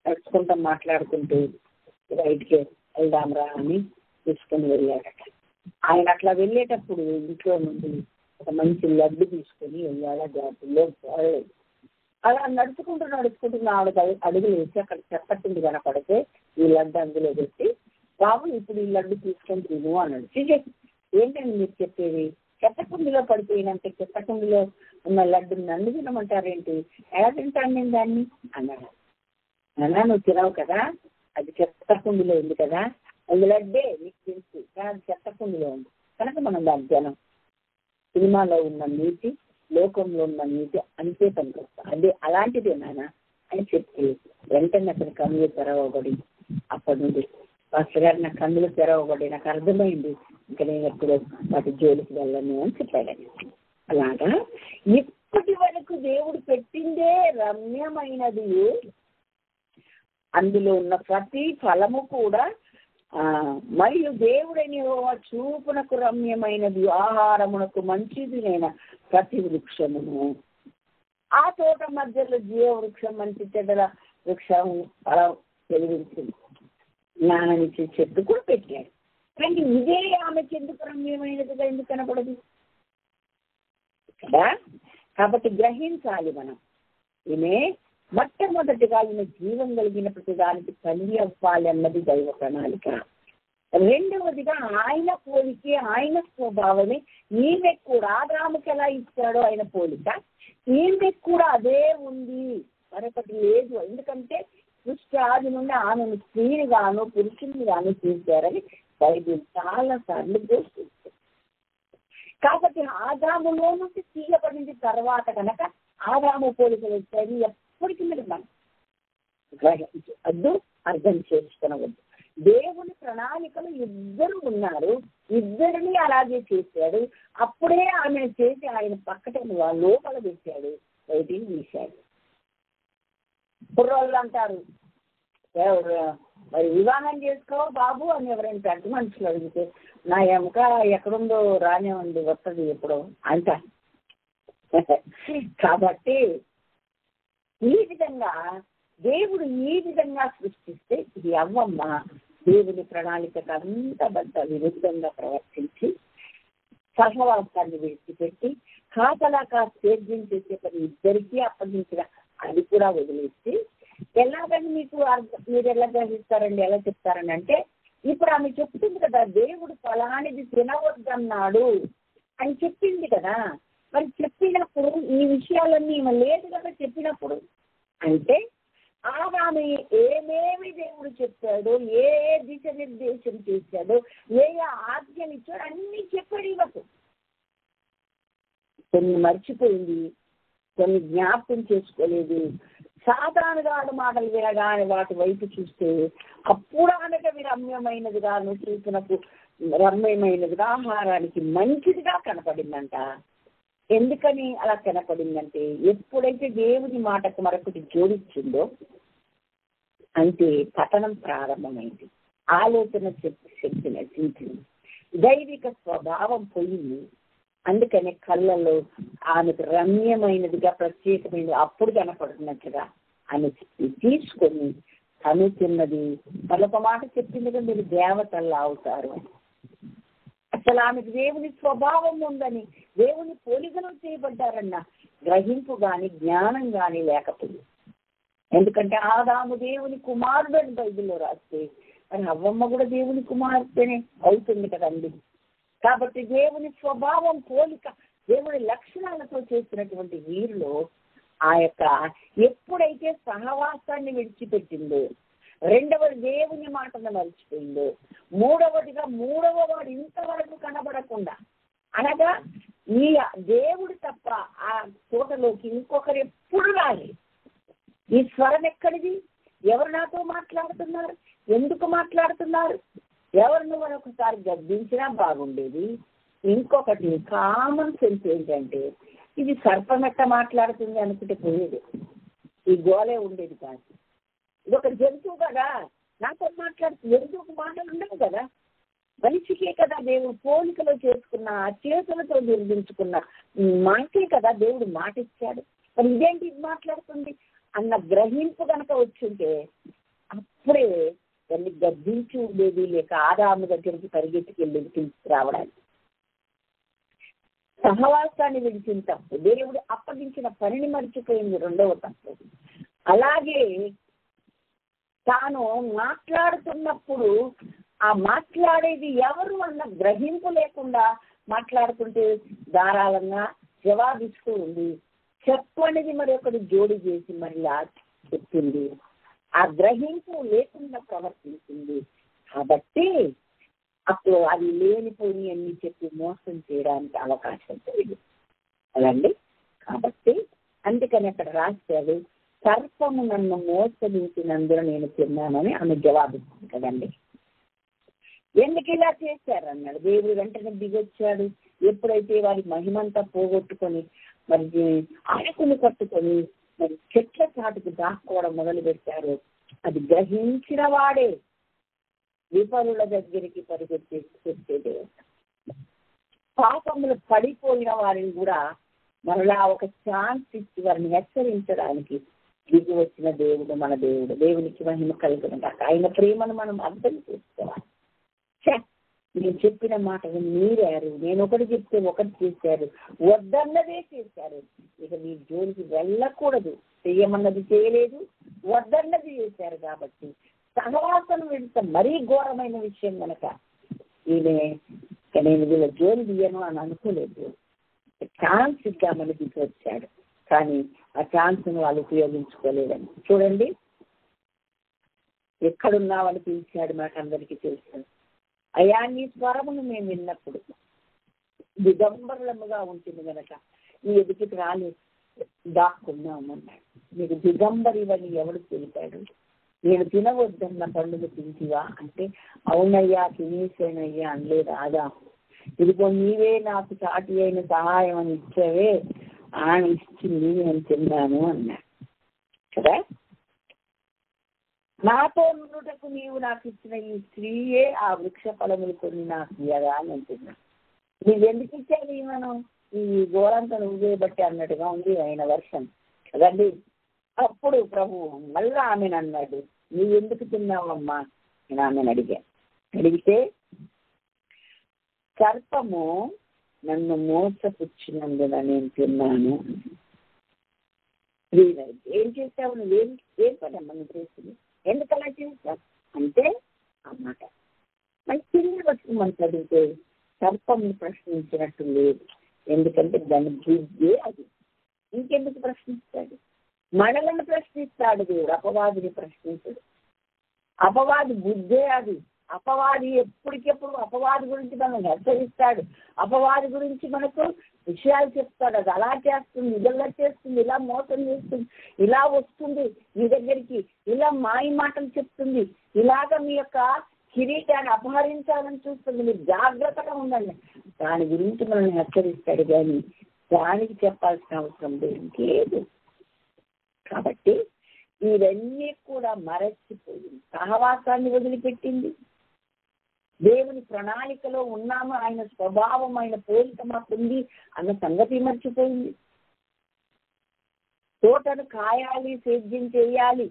నడుచుకుంటా మాట్లాడుకుంటూ బయటికి వెళ్దాంరా అని తీసుకొని వెళ్ళాడట. ఆయన అట్లా వెళ్ళేటప్పుడు ఇంట్లో నుండి ఒక మంచి లడ్డు తీసుకొని వెళ్ళాడు. జాతుల్లో పోలేదు. అలా నడుచుకుంటూ ఆవిడ అడుగులు వేసి అక్కడ చెప్పట్టింది కనపడితే ఈ లడ్డు అందులో పెట్టి, బాబు ఇప్పుడు ఈ లడ్డు తీసుకొని తిను అన్నాడు. ఏంటండి మీరు చెప్పేది, చెత్తకుండిలో పడిపోయినంటే చెత్తకుండిలో ఉన్న లడ్డు నన్ను తినమంటారేంటి, ఎలా తింటాను నేను దాన్ని అన్నాడు. అన్నా నువ్వు తినవు కదా, అది చెత్తకుండిలో ఉంది కదా, అది లడ్డే నీకు తెలుసు కానీ అది చెత్తకుండిలో ఉంది కనుక మనం దాని జనం. సినిమాలో ఉన్న నీతి, లోకంలో ఉన్న నీతి అంతే పనికొస్తా, అదే అలాంటిదే నాన్న అని చెప్పి వెంటనే అతని కన్నులు తెరవబడి, అప్పటి నుండి పాస్టర్ గారు నా కన్నులు తెరవబడి నాకు అర్థమైంది, ఇంకా నేను ఎప్పుడు వాటి జోలికి వెళ్ళను అని చెప్పాడని. అలాగా ఇప్పటి వరకు దేవుడు పెట్టిందే రమ్యమైనది, అందులో ఉన్న ప్రతి ఫలము కూడా మరియు దేవుడని చూపునకు రమ్యమైనది, ఆహారమునకు మంచిది నేను ప్రతి వృక్షమును. ఆ తోట మధ్యలో జీవ వృక్షం, మంచి చెడ్డల వృక్షం ఫలం వెలిగించింది, జ్ఞానానికి చెట్టు కూడా పెట్టాడు. కానీ ఇదే ఆమెకి ఎందుకు రమ్యమైనదిగా ఎందుకు కనపడదు కదా. కాబట్టి గ్రహించాలి మనం, ఈమె మొట్టమొదటిగా ఈమె జీవం కలిగిన ప్రతిదానికి తల్లి అవ్వాలి అన్నది దైవ ప్రణాళిక. రెండవదిగా ఆయన పోలికే, ఆయన స్వభావమే ఈమెకు కూడా, ఆదాముకి ఎలా ఇచ్చాడో ఆయన పోలిక ఈమెకు కూడా అదే ఉంది, మరొకటి లేదు. ఎందుకంటే సృష్టి ఆది నుండి ఆమెను స్త్రీని గాను పురుషుని గాను చూశారని బైబిల్ చాలా సార్లు ఘోషిస్తుంది. కాబట్టి ఆదాములో నుండి తీయబడింది తర్వాత కనుక ఆదాము పోలికలు వచ్చాయి. ఎప్పటికీ మీరు మనం గ్రహించవద్దు, అర్థం చేసుకునవద్దు. దేవుని ప్రణాళికలు ఇద్దరు ఉన్నారు, ఇద్దరిని అలాగే చేశాడు. అప్పుడే ఆమెను చేసి ఆయన పక్కన లోపల పెట్టాడు, బయటికి తీశాడు. కుర్రోళ్ళు అంటారు, మరి వివాహం చేసుకో బాబు అని ఎవరైనా పెద్ద మనుషులు అడిగితే, నా ఎముక ఎక్కడుందో రానివ్వండి వస్తుంది ఎప్పుడో అంట. కాబట్టి ఈ విధంగా దేవుడు ఈ విధంగా సృష్టిస్తే ఇది అవ్వమ్మ దేవుని ప్రణాళికకు అంత విరుద్ధంగా ప్రవర్తించి సహవాసాన్ని విడిచిపెట్టి కాపలాకా సేద్యం చేసే పని ఇద్దరికీ అప్పగించిన అది కూడా వదిలేసి ఎలాగని మీరు ఎలా గ్రహిస్తారండి, ఎలా చెప్తారని అంటే, ఇప్పుడు ఆమె చెప్తుంది కదా దేవుడు ఫలానిది తినవద్దన్నాడు అని చెప్పింది కదా. మరి చెప్పినప్పుడు ఈ విషయాలన్నీ లేదు కదా చెప్పినప్పుడు. అంటే ఆమె ఏమేమి దేవుడు చెప్పాడో, ఏ దిశ నిర్దేశం చేశాడో, ఏ ఆజ్ఞలు ఇచ్చాడో అన్ని చెప్పాడు. ఇవ్వకు కొన్ని మర్చిపోయింది, కొన్ని జ్ఞాపకం చేసుకోలేదు. సాధారణంగా మాటలు వినగానే వాటి వైపు చూస్తే అప్పుడు ఆమెకు రమ్యమైనదిగాను, చూసినకు రమ్యమైనదిగా, ఆహారానికి మంచిదిగా కనపడిందంట. ఎందుకని అలా కనపడిందంటే, ఎప్పుడైతే దేవుని మాటకు మరొకటి జోడించిందో అంటే పతనం ప్రారంభమైంది. ఆలోచన శక్తి నశించింది, దైవిక స్వభావం పోయింది. అందుకని కళ్ళల్లో ఆమెకు రమ్యమైనదిగా, ప్రత్యేకమైనది అప్పుడు కనపడుతున్నట్టుగా ఆమె తీసుకొని తను తిన్నది. మరొక మాట చెప్పిందిగా, మీరు దేవతల్లా అవుతారు. అసలు ఆమెకు దేవుని స్వభావం ఉందని, దేవుని పోలికలు చేయబడ్డారన్న గ్రహింపు కానీ జ్ఞానం కానీ లేకపోయింది. ఎందుకంటే ఆదాము దేవుని కుమారుడు అని బైబిల్లో రాస్తే, మరి అవ్వమ్మ కూడా దేవుని కుమార్తెనే అవుతుంది కదండి. కాబట్టి దేవుని స్వభావం, పోలిక, దేవుని లక్షణాలతో చేసినటువంటి వీరిలో ఆ యొక్క ఎప్పుడైతే సహవాసాన్ని విడిచిపెట్టిందో, రెండవది దేవుని మాటను మర్చిపోయిందో, మూడవ వాడు ఇంతవరకు కనబడకుండా, అనగా ఈ దేవుడు తప్ప ఆ తోటలోకి ఇంకొకరు ఎప్పుడు రాలి. ఈ స్వరం ఎక్కడిది? ఎవరు నాతో మాట్లాడుతున్నారు? ఎందుకు మాట్లాడుతున్నారు? ఎవరిని మరొకసారి గద్దించినా బాగుండేది. ఇంకొకటి కామన్ సెన్స్ ఏంటంటే, ఇది సర్పం ఎట్ట మాట్లాడుతుంది అనుకుంటే పోయేది, ఈ గోలే ఉండేది కాదు. ఇది ఒక జంతువు కదా, నాతో మాట్లాడుతుంది. జంతువుకు మాటలు ఉండవు కదా, మనిషికే కదా దేవుడు పోలికలో చేసుకున్న, చేతులతో నిర్మించుకున్న మాటే కదా దేవుడు మాట ఇచ్చాడు. మరి ఇదేంటి ఇది మాట్లాడుతుంది అన్న గ్రహింపు కనుక వచ్చుంటే అప్పుడే దాన్ని గద్దించి ఉండేది, లేక ఆదాము దగ్గరికి పరిగెత్తుకెళ్ళేది తీసుకురావడానికి. సహవాసాన్ని విడిచిన తప్పు, దేవుడు అప్పగించిన పనిని మర్చిపోయింది రెండవ తప్పు. అలాగే తాను మాట్లాడుతున్నప్పుడు ఆ మాట్లాడేది ఎవరు అన్న గ్రహింపు లేకుండా మాట్లాడుతుంటే ధారాళంగా జవాబిస్తూ ఉంది. చెప్పనేది మరి ఒకటి జోడి చేసి మళ్ళీ చెప్పింది. ఆ గ్రహింపు లేకుండా ప్రవర్తించింది. కాబట్టి అప్పుడు అది లేనిపోయి అన్ని చెప్పి మోసం చేయడానికి అవకాశం లేదు కదండి. కాబట్టి అందుకని అక్కడ రాశాడు, సర్పము నన్ను మోసగించినందున నేను తిన్నానని ఆమె జవాబిస్తుంది కదండి. ఎందుకు ఇలా చేశారన్నాడు. దేవుడు వెంటనే దిగొచ్చాడు. ఎప్పుడైతే వారి మహిమంతా పోగొట్టుకొని మరి ఆకులు కట్టుకొని మరి చెట్ల చాటుకు దాక్కోవడం మొదలు పెట్టారు, అది గ్రహించిన వాడే విపరుల దగ్గరికి పరిగెత్తేదే. పాపములు పడిపోయిన వారిని కూడా మరలా ఒక ఛాన్స్ ఇచ్చి వారిని హెచ్చరించడానికి దిగి వచ్చిన దేవుడు మన దేవుడు. దేవునికి మహిమ కలుగుతుంది. ఆయన ప్రేమను మనం అర్థం చేసుకోవాలి. నేను చెప్పిన మాటలు మీరారు, నేను ఒకటి చెప్తే ఒకటి చేశారు, వద్దన్నదే చేశారు, ఇక మీ జోలికి వెళ్ళకూడదు, చెయ్యమన్నది చేయలేదు, వద్దన్నది చేశారు. కాబట్టి సహవాసం వెళ్తే మరీ ఘోరమైన విషయం కనుక నేను వీళ్ళ జోలి తీయను అని అనుకోలేదు. ఛాన్స్ ఇద్దామని తీసుకొచ్చాడు, కానీ ఆ ఛాన్స్ని వాళ్ళు ఉపయోగించుకోలేదని. చూడండి, ఎక్కడున్నావని పిలిచాడు. మాకందరికీ తెలుసు. అయ్యా నీ స్వరమును మేము విన్నప్పుడు దిగంబరులముగా ఉంటుంది కనుక నీ ఎదుటికి రాలేదు, దాక్కున్నామన్నాడు. నీకు దిగంబరివని ఎవడు తెలిపాడు? నేను తినవద్దన్న పండుగ తింటివా అంటే, అవునయ్యా తినేసానయ్యా అనలేదు ఆదాము. ఇదిగో నీవే నాకు చాటి అయిన సహాయం అని ఇచ్చావే, ఆమె ఇచ్చింది నేను తిన్నాను అన్నాడు కదా. నాతో నుండుటకు నీవు నాకు ఇచ్చిన ఈ స్త్రీయే ఆ వృక్ష ఫలములు కొన్ని నాకు ఇయ్యగా అని అంటున్నాను. నీవెందుకు ఇచ్చావు మనం ఈ గోరంతా నువ్వే బట్టి అన్నట్టుగా ఉంది ఆయన వర్షం కదండి. అప్పుడు ప్రభు మళ్ళా ఆమెను అన్నాడు, నువ్వెందుకు తిన్నావమ్మా నేను ఆమెను అడిగితే, సర్పము నన్ను మోసపుచ్చినందున నేను తిన్నాను. ఏం చేసావు ఏం పనమ్మా నువ్వు చేసింది, ఎందుకు అలా చేస్తావు అంటే అన్నమాట. మరి తిరిగి వచ్చి చదివితే సర్పంని ప్రశ్నించినట్టు లేదు, ఎందుకంటే దాని బుద్ధే అది. ఇంకెందుకు ప్రశ్నిస్తాడు? మనలను ప్రశ్నిస్తాడు దేవుడు, అపవాదిని ప్రశ్నించడు. అపవాది బుద్ధే అది. అపవాది ఎప్పటికెప్పుడు అపవాది గురించి మనం హెచ్చరిస్తాడు, అపవాది గురించి మనకు విషయాలు చెప్తాడు. అది అలా చేస్తుంది, ఇలా చేస్తుంది, ఇలా మోసం చేస్తుంది, ఇలా వస్తుంది మీ దగ్గరికి, ఇలా మాయ మాటలు చెప్తుంది, ఇలాగ మీ యొక్క కిరీటాన్ని అపహరించాలని చూస్తుంది, మీరు జాగ్రత్తగా ఉండండి. దాని గురించి మనల్ని హెచ్చరిస్తాడు, కానీ దానికి చెప్పాల్సిన అవసరం లేదు. కాబట్టి ఇవన్నీ కూడా మరచిపోయింది, సహవాసాన్ని వదిలిపెట్టింది. దేవుని ప్రణాళికలో ఉన్నాము, ఆయన స్వభావం ఆయన పోలిక మాకుంది అన్న సంగతి మర్చిపోయింది. తోటను కాయాలి, సేద్యం చేయాలి.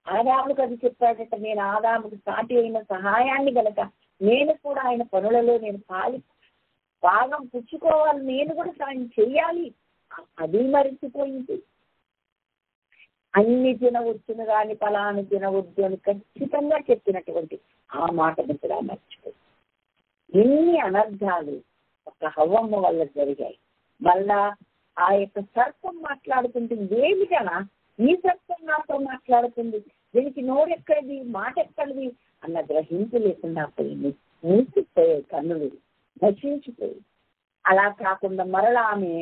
ఆదాముకు అది చెప్పాడట, నేను ఆదాముకు సాటి అయిన సహాయాన్ని గనక నేను కూడా ఆయన పనులలో నేను భాగం పుచ్చుకోవాలి, నేను కూడా సాయం చెయ్యాలి, అది మరిచిపోయింది. అన్ని తినవచ్చును కానీ ఫలాన్ని తినవద్దు అని ఖచ్చితంగా చెప్పినటువంటి ఆ మాటను కూడా మర్చిపోయింది. ఎన్ని అనర్థాలు ఒక హవ్వమ్మ వల్ల జరిగాయి. మళ్ళా ఆ యొక్క సర్పం మాట్లాడుతుంటుంది, ఏమిటనా ఈ సర్పం నాతో మాట్లాడుతుంది, దీనికి నోరెక్కడిది, మాట ఎక్కడిది అన్న గ్రహింపు లేకుండా పోయింది. మూసిపోయాయి కన్నులు, నశించిపోయి. అలా కాకుండా మరలా ఆమె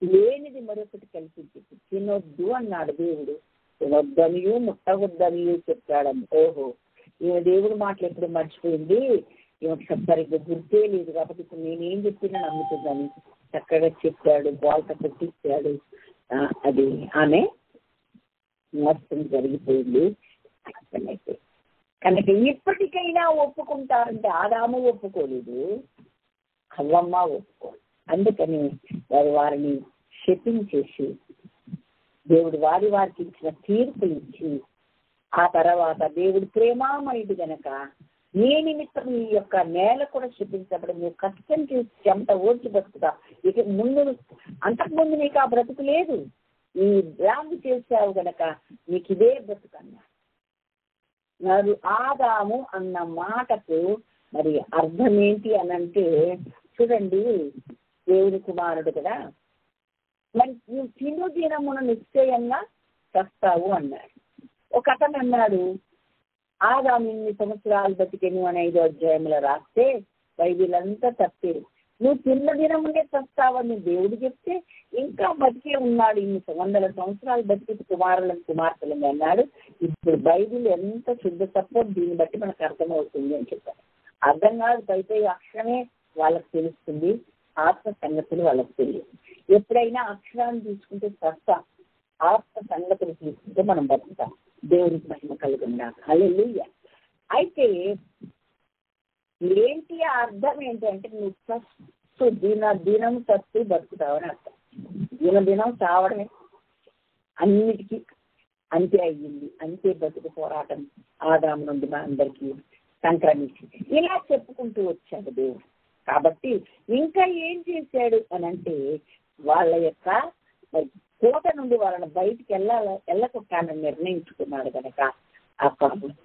లేనిది మరొకటి కల్పించింది. తినొద్దు అన్నాడు దేవుడు, తినొద్దనియు ముట్టవద్దనియు చెప్పాడని. ఓహో, ఈమె దేవుడు మాటలు ఎప్పుడు మర్చిపోయింది, ఈమెకు సరిగ్గా గుర్తే లేదు. కాబట్టి ఇప్పుడు నేనేం చెప్పినా నమ్ముతుందని చక్కగా చెప్పాడు, బాల్ట పెట్టించాడు. అది ఆమె మొత్తం జరిగిపోయింది. అర్థమైతే కనుక ఇప్పటికైనా ఒప్పుకుంటారంటే ఆదాము ఒప్పుకోలేదు, హవ్వమ్మ ఒప్పుకోలేదు. అందుకని వారిని శపించేసి దేవుడు వారికి ఇచ్చిన తీర్పులు ఇచ్చి, ఆ తర్వాత దేవుడు ప్రేమామయుడు గనక నీ నిమిత్తం ఈ యొక్క నేల కూడా శపించబడి నువ్వు కష్టం చేసి చెమట ఓడ్చి బతుకుతా, ఇక ముందు అంతకుముందు నీకు ఆ బ్రతుకు లేదు, ఈ బ్లాంగ్ చేసావు గనక నీకు ఇదే బ్రతుకన్నా. మరి ఆదాము అన్న మాటకు మరి అర్థం ఏంటి అని అంటే, చూడండి, దేవుని కుమారుడు కదా, మరి నువ్వు తిను దినమున నిశ్చయంగా చస్తావు అన్నాడు. ఒక అతను అన్నాడు, ఆదాము ఇన్ని సంవత్సరాలు బతికెను అని 5వ అధ్యాయంలో రాస్తే బైబిల్ అంతా తప్పే, నువ్వు తిన్న దినమునే చస్తావని దేవుడు చెప్తే ఇంకా బతికే ఉన్నాడు, ఇన్ని 100 సంవత్సరాలు బతికి కుమారులను కుమార్తెలను అన్నాడు. ఇప్పుడు బైబిల్ ఎంత శుద్ధ తప్పో దీన్ని బట్టి మనకు అర్థమవుతుంది అని చెప్పారు. అర్థం కాదు, పైపై అక్షరమే వాళ్ళకు తెలుస్తుంది, ఆత్మ సంగతులు వాళ్ళకు తెలియదు. ఎప్పుడైనా అక్షరాన్ని తీసుకుంటే సస్తా, ఆత్మ సంగతులు తీసుకుంటే మనం బతుకుతాం. దేవునికి మహిమ కలుగుండాలి. హల్లెలూయా. అయితే ఏంటి అర్థం ఏంటంటే, నువ్వు చస్తు దినం చస్తూ బతుకుతావని అర్థం. దినం చావడమే అన్నిటికీ అంతే అయ్యింది. అంతే బతుకు పోరాటం ఆదాము నుండి మా అందరికీ సంక్రమించింది. ఇలా చెప్పుకుంటూ వచ్చాడు దేవుడు. కాబట్టి ఇంకా ఏం చేశాడు అని అంటే, వాళ్ళ యొక్క కోట నుండి వాళ్ళని బయటికి వెళ్ళకొట్టాలని నిర్ణయించుకున్నాడు కనుక ఆ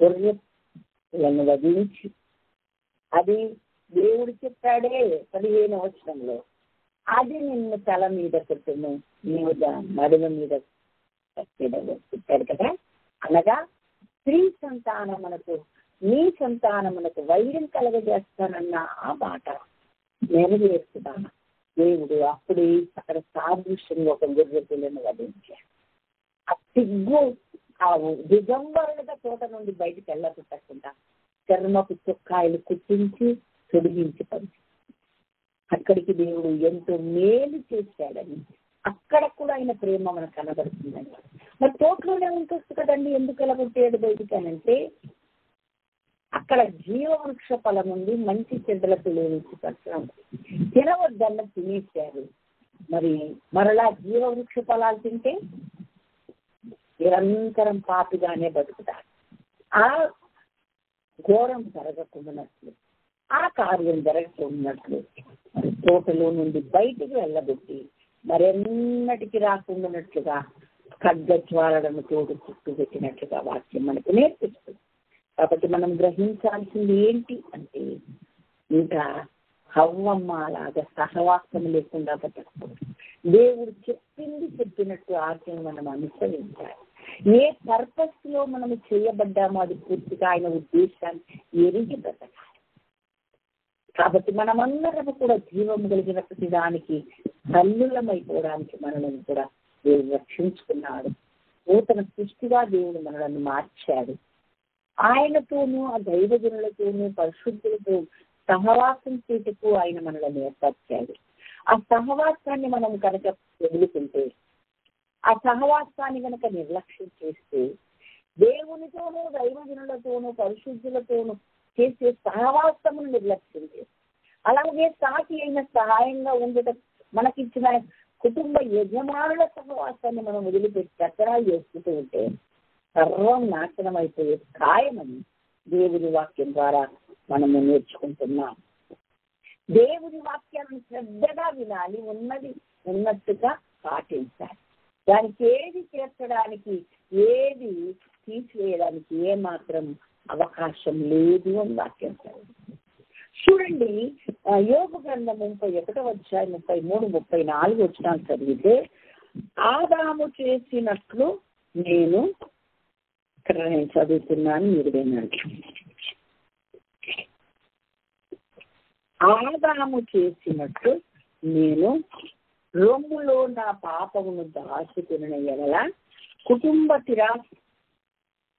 గొర్రెలను వదిలించి, అది దేవుడు చెప్పాడే 15వ వచనంలో, అది నిన్ను తల మీద కొట్టును, నీవు నడుమ మీద చెప్పాడు కదా. అనగా స్త్రీ సంతానమునకు నీ సంతానమునకు వైరం కలగజేస్తానన్న ఆ మాట నేను చేస్తున్నాను. దేవుడు అప్పుడే అక్కడ సాదృశ్యంగా ఒక గొర్రె పిల్లను వధించాడు. ఆ సిగ్గు ఆ దిగంబరులుగా తోట నుండి బయటికి వెళ్ళకుండా చర్మపు చొక్కాయలు కుట్టించి తొలగించి పంచి అక్కడికి దేవుడు ఎంతో మేలు చేశాడని అక్కడ కూడా ఆయన ప్రేమ మనకు కనబడుతుందండి. మరి తోటలోనే ఉంటుంది కదండి, ఎందుకు ఎలా కొట్టాడు బయటికి అంటే అక్కడ జీవవృక్ష ఫలం ఉంది, మంచి చెడ్డలకు లేవించపరచడం తినవద్దన్న తినేశారు. మరి మరలా జీవవృక్ష ఫలాలు తింటే నిరంతరం పాపిగానే బతుకుతారు. ఆ ఘోరం జరగకుండానట్లు, ఆ కార్యం జరగకుండానట్లు మరి తోటలో నుండి బయటికి వెళ్ళబెట్టి మరెన్నటికి రాకుండానట్లుగా ఖడ్గజ్వాలను తోడు చుట్టూ పెట్టినట్లుగా వాక్యం మనకు నేర్పిస్తుంది. కాబట్టి మనం గ్రహించాల్సింది ఏంటి అంటే ఇంకా హవ్వమ్మ అలాగా సహవాసం లేకుండా బతకూడదు. దేవుడు చెప్పినట్టు ఆజ్ఞను మనం అనుసరించాలి. ఏ పర్పస్ లో మనం చేయబడ్డామో అది పూర్తిగా ఆయన ఉద్దేశాన్ని ఎరిగి బతకాలి. కాబట్టి మనమందరం కూడా జీవము కలిగిన ప్రతి దానికి తల్లులమైపోవడానికి మనల్ని కూడా దేవుడు రక్షించుకున్నాడు. నూతన సృష్టిగా దేవుడు మనల్ని మార్చాడు. ఆయనతోనూ ఆ దైవజనులతోనూ పరిశుద్ధులతో సహవాసం చేటకు ఆయన మనల్ని ఏర్పరిచాడు. ఆ సహవాసాన్ని మనం కనుక వదులుకుంటే, ఆ సహవాసాన్ని కనుక నిర్లక్ష్యం చేస్తే, దేవునితోనూ దైవజనులతోనూ పరిశుద్ధులతోనూ చేసే సహవాసమును నిర్లక్ష్యం చేస్తే, అలాగే సాటి అయిన సహాయంగా ఉండటం మనకిచ్చిన కుటుంబ యజమానుల సహవాసాన్ని మనం వదిలిపెట్టి చక్రాలు చేసుకుంటూ ఉంటే సర్వం నాశనం అయిపోయే ఖాయమని దేవుని వాక్యం ద్వారా మనము నేర్చుకుంటున్నాం. దేవుని వాక్యాలను శ్రద్ధగా వినాలి, ఉన్నది ఉన్నట్టుగా పాటించాలి. దానికి ఏది చేర్చడానికి ఏది తీసివేయడానికి ఏమాత్రం అవకాశం లేదు అని వాక్యం చూడండి. యోబు గ్రంథం 31వ అధ్యాయం 33, 34 వచనాలు చదివితే, ఆదాము చేసినట్లు నేను ఇక్కడ నేను చదువుతున్నాను, మీరు వినండి. ఆదాము చేసినట్టు నేను రొమ్ములో నా పాపమును దాచుకుని ఎడల కుటుంబ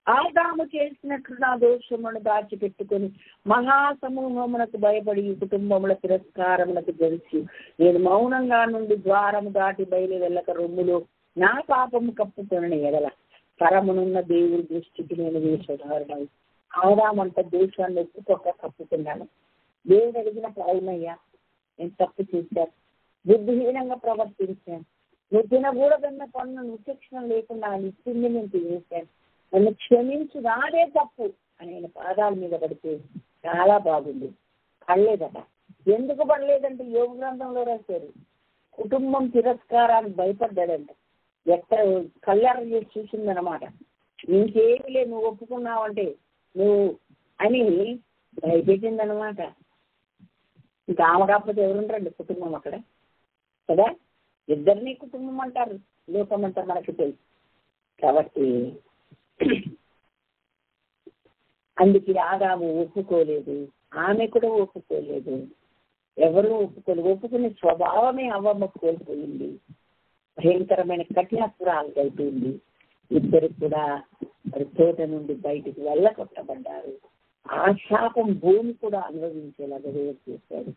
ఆదాము చేసినట్లు నా దోషమును దాచిపెట్టుకుని మహాసమూహమునకు భయపడి కుటుంబముల తిరస్కారములకు తెలిసి నేను మౌనంగా నుండి ద్వారము దాటి బయలు వెళ్ళక రొమ్ములో నా పాపము కప్పుకొని ఎడల పరమునున్న దేవుడి దృష్టికి నేను వేషధారణం. ఆదామంట దేశాన్ని ఒప్పుకోక కప్పుతున్నాను. దేవుడు అడిగినప్పుడు అవునయ్యా నేను తప్పు చేశాను, బుద్ధిహీనంగా ప్రవర్తించాను, నువ్వు తినకూడదన్న పన్ను విచక్షణ లేకుండా ఇచ్చింది నేను తినేశాను, నన్ను క్షమించు, నాదే తప్పు అని ఆయన పాదాల మీద పడితే చాలా బాగుంది. పడలేదట. ఎందుకు పడలేదంటే యోగ గ్రంథంలో రాశారు, కుటుంబం తిరస్కారానికి భయపడ్డాడంట. ఎక్కడ కళ్యాణం చేసి చూసిందనమాట. ఇంకేమి లేదు, నువ్వు ఒప్పుకున్నావంటే నువ్వు అని భయపెట్టిందనమాట. ఇంకా ఆమె కాకపోతే ఎవరుంటారండి కుటుంబం అక్కడ కదా, ఇద్దరినీ కుటుంబం అంటారు, లోకం అంతా మనకి తెలుసు. కాబట్టి అందుకే ఆదాము ఒప్పుకోలేదు, ఆమె కూడా ఒప్పుకోలేదు, ఎవరు ఒప్పుకోలేదు. ఒప్పుకునే స్వభావమే అవ్వమ్మకు కోల్పోయింది. భయంకరమైన కఠినపురాలు అయిపోయింది. ఇద్దరు కూడా మరి తోట నుండి బయటికి వెళ్ళకొట్టబడ్డారు. ఆ శాపం భూమి కూడా అనుభవించేలాగా దేవుడు చేశాడు.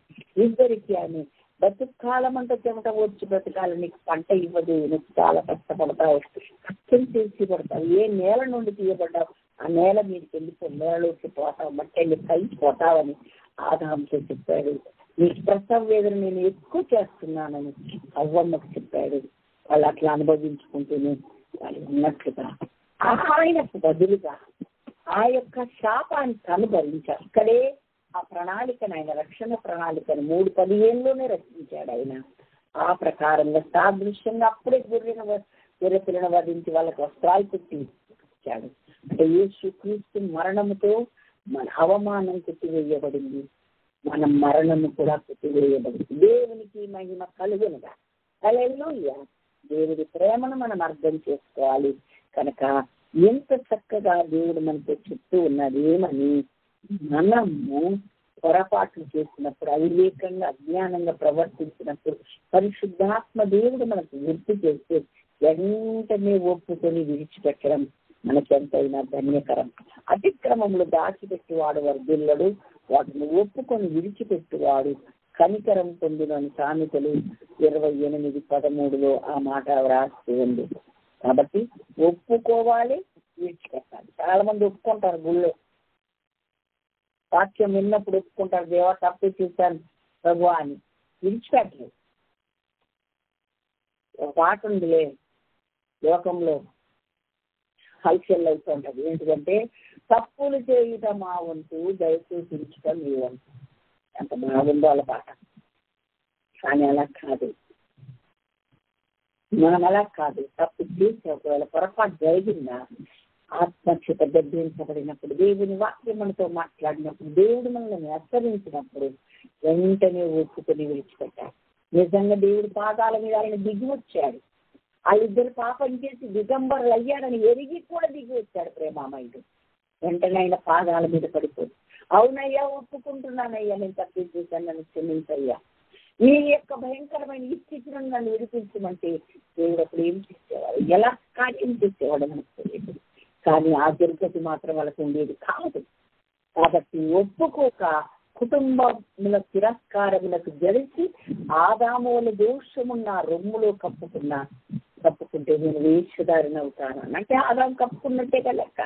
ఇద్దరికి ఆమె బతుకాలం అంతా చెమట వచ్చి బ్రతకాలి, నీకు పంట ఇవ్వదు, నువ్వు చాలా కష్టపడతావు, కష్టం చేసి పడతావు, ఏ నేల నుండి తీయబడ్డావు ఆ నేల మీదకి వెళ్ళిపో, నేలలోకి పోతావు, మట్టి కలిసిపోతావని ఆదాముతో చెప్పాడు. నీకు ప్రసవ వేదన నేను ఎక్కువ చేస్తున్నానని అవ్వమ్మకు చెప్పాడు. వాళ్ళు అట్లా అనుభవించుకుంటూనే వాళ్ళు ఉన్నట్లుగా ఆయనకు బదులుగా ఆ యొక్క శాపాన్ని తను భరించారు. ఇక్కడే ఆ ప్రణాళికను, ఆయన రక్షణ ప్రణాళికను 3:15లోనే రచించాడు ఆయన. ఆ ప్రకారంగా సాదృశ్యంగా అప్పుడే గొర్రె పిల్లను వధించి వాళ్ళకి వస్త్రాలు కుట్టి ఇచ్చాడు. అంటే యేసుక్రీస్తు మరణముతో మన అవమానం కుట్టివేయబడింది, మన మరణము కూడా కుట్టివేయబడింది. దేవునికి మహిమ కలుగునుగా. హల్లెలూయా. దేవుడి ప్రేమను మనం అర్థం చేసుకోవాలి. కనుక ఎంత చక్కగా దేవుడు మనతో చెప్తూ ఉన్నది ఏమని, మనము పొరపాట్లు చేసినప్పుడు, అవివేకంగా అజ్ఞానంగా ప్రవర్తించినప్పుడు పరిశుద్ధాత్మ దేవుడు మనకు గుర్తు చేస్తే వెంటనే ఒప్పుకొని విడిచిపెట్టడం మనకెంతైనా ధన్యకరం. అతిక్రమములు దాచిపెట్టువాడు వర్ధిల్లడు, వాటిని ఒప్పుకొని విడిచిపెట్టువాడు కనికరం పొందునని సామెతలు 28:13 ఆ మాట వ్రాసి ఉంది. కాబట్టి ఒప్పుకోవాలి, విడిచిపెట్టాలి. చాలా మంది ఒప్పుకుంటారు, గుళ్ళో వాక్యం విన్నప్పుడు ఒప్పుకుంటారు, దేవా తప్పు చేశాను ప్రభు అని. విడిచిపెట్టలేదు. ఒక పాట ఉందిలే, లోకంలో హల్చల్ అవుతూ ఉంటుంది. ఏంటంటే తప్పులు చేయుట మా వంతు, దయచేసి విడిచిట మీ వంతు. ఎంత బాగుందో వాళ్ళ పాట. కానీ అలా కాదు, మనం అలా కాదు. తప్పు చేసి ఒకవేళ పొరపాటు జరిగిందా, ఆత్మక్షత గద్దించబడినప్పుడు, దేవుని వాక్యం మనతో మాట్లాడినప్పుడు, దేవుడు మనల్ని హెచ్చరించినప్పుడు వెంటనే ఒప్పుకొని విడిచిపెట్టాడు. నిజంగా దేవుడి పాదాల మీద ఆయన దిగి వచ్చాడు. ఆ ఇద్దరు పాపం చేసి దిగంబరులు అయ్యారని ఎరిగి కూడా దిగి వచ్చాడు ప్రేమామయుడు. వెంటనే ఆయన పాదాల మీద పడిపోయి, అవునయ్యా ఒప్పుకుంటున్నానయ్యా, నేను తప్పు చేశాను, నన్ను క్షమించయ్యా, ఈ యొక్క భయంకరమైన ఈ స్థితి నుండి నన్ను విడిపించమంటే దేవుడు అప్పుడు ఏం చేసేవాడు, ఎలా కార్యం చేసేవాడు మనకు తెలియదు. కానీ ఆ దుర్గతి మాత్రం వాళ్ళకు ఉండేది కాదు. కాబట్టి ఒప్పుకోక కుటుంబముల తిరస్కారములకు జరిసి ఆదాముల దోషమున్న రొమ్ములో కప్పుకుంటే నేను వేషధారణ అవుతాను అంటే ఆదాము కప్పుకున్నట్టే లెక్క,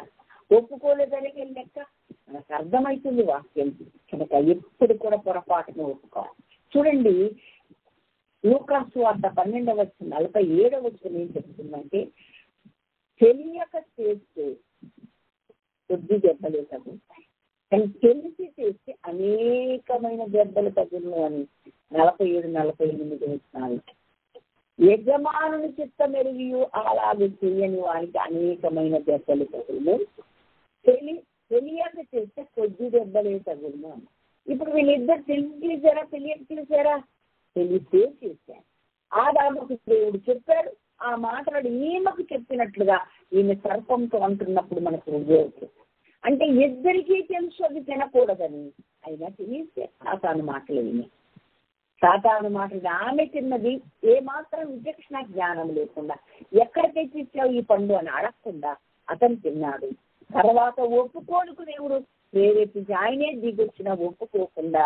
ఒప్పుకోలేదని లెక్క. మనకు అర్థమవుతుంది వాక్యం కనుక ఎప్పుడు కూడా పొరపాటును ఒప్పుకోవాలి. చూడండి, లూకాసు వార్త 12:47 ఏం చెప్తుందంటే, తెలియక చేస్తే కొద్ది దెబ్బలే తగ్గుతాయి, కానీ తెలిసి చేస్తే అనేకమైన దెబ్బలు తగ్గును అని 47-48. యజమానుని చిత్తం ఎరిగి అలాగే చేయని వారికి అనేకమైన దెబ్బలు తగులు, తెలియక చేస్తే కొద్ది దెబ్బలే తగులు. ఇప్పుడు వీళ్ళిద్దరు తెలియక చేశారా? తెలిసే చేశారు. ఆదాముకు దేవుడు చెప్పాడు, ఆ మాటలు ఈమెకు చెప్పినట్లుగా ఈమె సర్పంతో అంటున్నప్పుడు మనకు రుజువు. అంటే ఇద్దరికీ తెలుసు అది తినకూడదని, అయినా తెలిస్తే సాతాను మాటలు విని, సాతాను మాటలు ఆమె తిన్నది ఏమాత్రం విచక్షణ జ్ఞానం లేకుండా, ఎక్కడ తెచ్చిచ్చావు ఈ పండు అని అడగకుండా అతను తిన్నాడు. తర్వాత ఒప్పుకోడుకు దేవుడు ప్రేరేపించి ఆయనే దిగొచ్చిన ఒప్పుకోకుండా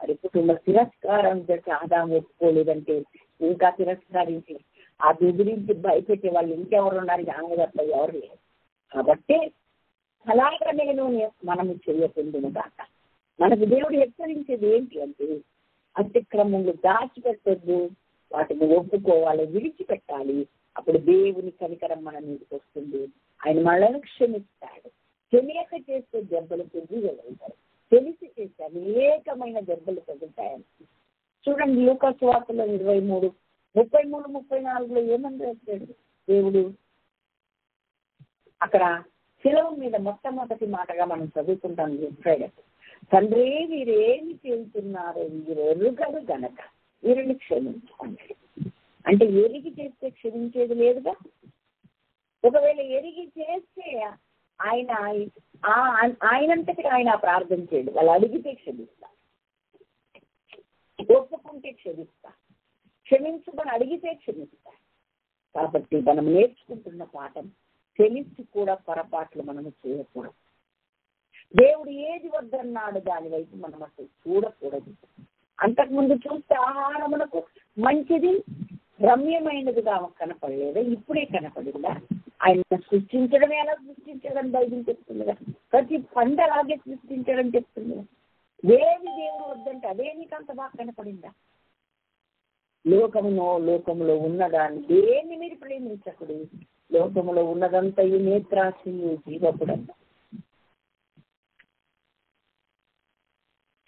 మరి కుటుంబ తిరస్కారం చేసి ఆదాము ఒప్పుకోలేదంటే ఇంకా తిరస్కరించి ఆ బెదిరించి భయపెట్టే వాళ్ళు ఇంకెవరు ఉన్నారు, ఆమె తప్ప ఎవరు లేరు. కాబట్టి అలాగా మనము చేయకుండా కాక మనకు దేవుడు హెచ్చరించేది ఏంటి అంటే, అతిక్రమములు దాచిపెట్టద్దు, వాటిని ఒప్పుకోవాలి, విడిచిపెట్టాలి. అప్పుడు దేవుని కనికరం మన మీదకి వస్తుంది, ఆయన మనల్ని క్షమిస్తాడు. తెలియక చేస్తే దెబ్బలు తగ్గుతాయి, తెలిసి చేస్తే అనేకమైన దెబ్బలు తగ్గుతాయని. చూడండి, లూకాసు వార్తలో 23:33-34 ఏమని రాశాడు దేవుడు. అక్కడ శిలువ మీద మొట్టమొదటి మాటగా మనం చదువుకుంటాం, తండ్రి వీరేమి చేస్తున్నారో వీరు ఎరుగరు గనక వీరిని క్షమించుకోండి. అంటే ఎరిగి చేస్తే క్షమించేది లేదుగా. ఒకవేళ ఎరిగి చేస్తే ఆయనంతటి ఆయన ప్రార్థన చేయడు, వాళ్ళు అడిగితే క్షమిస్తా, ఒప్పుకుంటే క్షమిస్తా, క్షమించమని అడిగితే క్షమిస్తా. కాబట్టి మనం నేర్చుకుంటున్న పాఠం, తెలిసి కూడా పొరపాట్లు మనము చేయకూడదు. దేవుడు ఏది వద్దన్నాడు దాని వైపు మనం అసలు చూడకూడదు. అంతకుముందు చూస్తే ఆహారమునకు మంచిది రమ్యమైనదిగా కనపడలేదా, ఇప్పుడే కనపడిందా? ఆయన సృష్టించడం ఎలా సృష్టించడం బైబిల్ చెప్తుందిగా, ప్రతి పంట అలాగే సృష్టించడం చెప్తుంది. ఏది దేవుడు వద్దంటే అదే నీకు అంత బాగా కనపడిందా? లోకములో ఉన్నదాన్ని దేన్ని మీరు ప్రేమించకుడు, లోకములో ఉన్నదంతా ఈ నేత్రాశయు జీవపుడంత,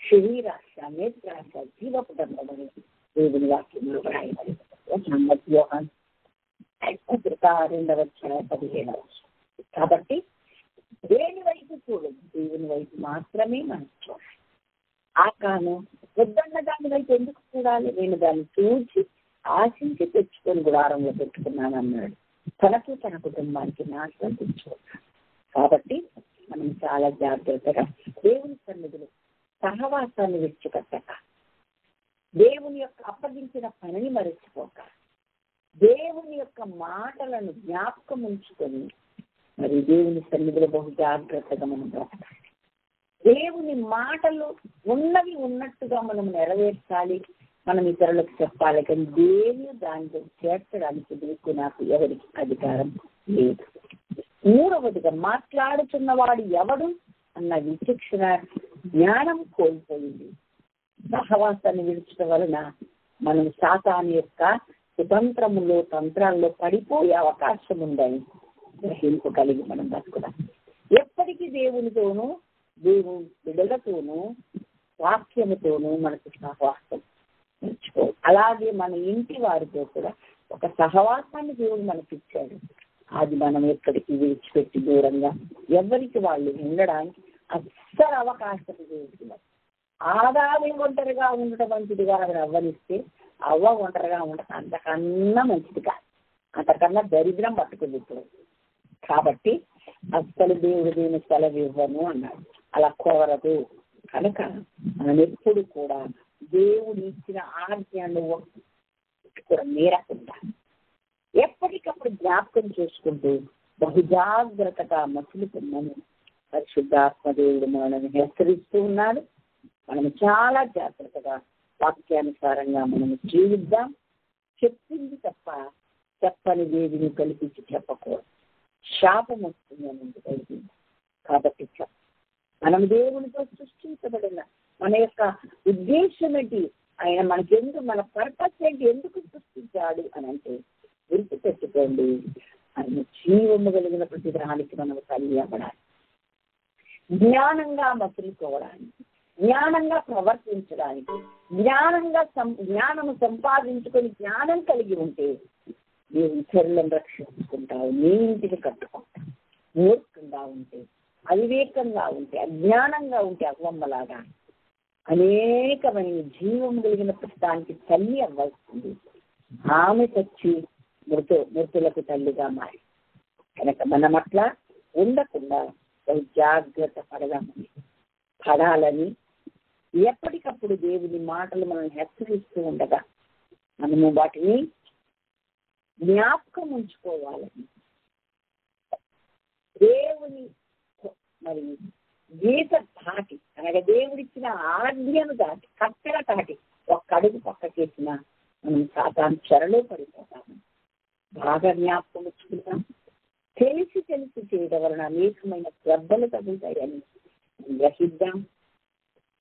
శరీరాశ నేత్రాశ జీవపుడంతమని దేవుని వాక్యంలో రాయబడి 2:15. కాబట్టి దేని వైపు చూడదు, దేవుని వైపు మాత్రమే మనం చూడాలి. ఆకాను వద్దన్న దాని వైపు ఎందుకు చూడాలి? నేను దాన్ని చూసి ఆశించి తెచ్చుకొని గుడారంలో పెట్టుకున్నాను అన్నాడు. తనకు తన కుటుంబానికి నాశనం తెచ్చుకున్నాడు. కాబట్టి మనం చాలా జాగ్రత్తగా దేవుని సన్నిధిలో సహవాసాన్ని విడిచిపెట్టక, దేవుని యొక్క అప్పగించిన పనిని మరచిపోక, దేవుని యొక్క మాటలను జ్ఞాపకం ఉంచుకొని మరి దేవుని సన్నిధిలో బహు జాగ్రత్తగా మనం బ్రతకాలి. దేవుని మాటలు ఉన్నవి ఉన్నట్టుగా మనం నెరవేర్చాలి, మనం ఇతరులకు చెప్పాలి. కానీ దేవుని దాంట్లో చేర్చడానికి నీకు నాకు ఎవరికి అధికారం లేదు. మూడవదిగా, మాట్లాడుతున్నవాడు ఎవడు అన్న విచక్షణ జ్ఞానం కోల్పోయింది. సహవాసాన్ని విడిచడం వలన మనం సాతాను యొక్క కుతంత్రములో తంత్రాల్లో పడిపోయే అవకాశం ఉందని గ్రహింపు కలిగి మనం బతుకుదాం. ఎప్పటికీ దేవునితోనూ, దేవుని బిడ్డలతోనూ, వాక్యముతోనూ మనకు సహవాసం నేర్చుకో. అలాగే మన ఇంటి వారితో కూడా ఒక సహవాసాన్ని దేవుడు మనకి ఇచ్చాడు. అది మనం ఎక్కడికి విడిచిపెట్టి దూరంగా ఎవరికి వాళ్ళు ఉండడానికి అస్సలు అవకాశం లేదు. ఆదాయం ఒంటరిగా ఉండటం మంచిదిగా అవ్వనిస్తే అవ్వ ఒంటరిగా ఉండటం అంతకన్నా మంచిది కాదు, అంతకన్నా దరిద్రం పట్టుకుంది ఇప్పుడు. కాబట్టి అస్సలు దేవుడు దీన్ని సెలవు ఇవ్వను అన్నాడు. అలా కోరదు. కనుక మనం ఎప్పుడు కూడా దేవుడు ఇచ్చిన ఆజ్ఞలు కూడా మీరకుండా ఎప్పటికప్పుడు జ్ఞాపకం చేసుకుంటూ బహుజాగ్రత్తగా మసులుకున్నాము. పరిశుద్ధాత్మ దేవుడు మనల్ని హెచ్చరిస్తూ ఉన్నాడు. మనం చాలా జాగ్రత్తగా వాక్యానుసారంగా మనం జీవిద్దాం. చెప్పింది తప్ప చెప్పని దేవిని కల్పించి చెప్పకూడదు. శాపం వస్తుందని కలిగింది. కాబట్టి మనం దేవునితో సృష్టించబడిన మన యొక్క ఉద్దేశం ఏంటి, ఆయన మనకెందుకు, మన పర్పస్ ఏంటి, ఎందుకు సృష్టించాడు అని అంటే గుర్తు పెట్టుకోండి. ఆయన జీవము కలిగిన ప్రతిదానికి మనం కలియబడాలి, జ్ఞానంగా మసులుకోవడానికి, జ్ఞానంగా ప్రవర్తించడానికి, జ్ఞానము సంపాదించుకొని జ్ఞానం కలిగి ఉంటే నీవు ఇతరులను రక్షించుకుంటావు, నీ ఇంటిని కట్టుకుంటావు. మూర్ఖంగా ఉంటే, అవివేకంగా ఉంటే, అజ్ఞానంగా ఉంటే అవ్వమ్మలాగా అనేకమైన జీవం కలిగిన ప్రస్తుతానికి తల్లి అవ్వాల్సింది. ఆమె చచ్చి మృతులకు తల్లిగా మారి. కనుక మనం అట్లా ఉండకుండా జాగ్రత్త పడాలని ఎప్పటికప్పుడు దేవుని మాటలు మనం హెచ్చరిస్తూ ఉండగా మనము వాటిని జ్ఞాపకం ఉంచుకోవాలని, దేవుని మరి గీత దాటి అనగా దేవుడిచ్చిన ఆజ్ఞను దాటి, కట్టెల దాటి ఒక్క అడుగు పక్కకేసిన మనం సాతాను చెరలో పడిపోతాము. బాగా జ్ఞాపకం ఉంచుకుంటాం. తెలిసి చేయడం వలన అనేకమైన శ్రద్ధలు తగులుతాయని గ్రహిద్దాం.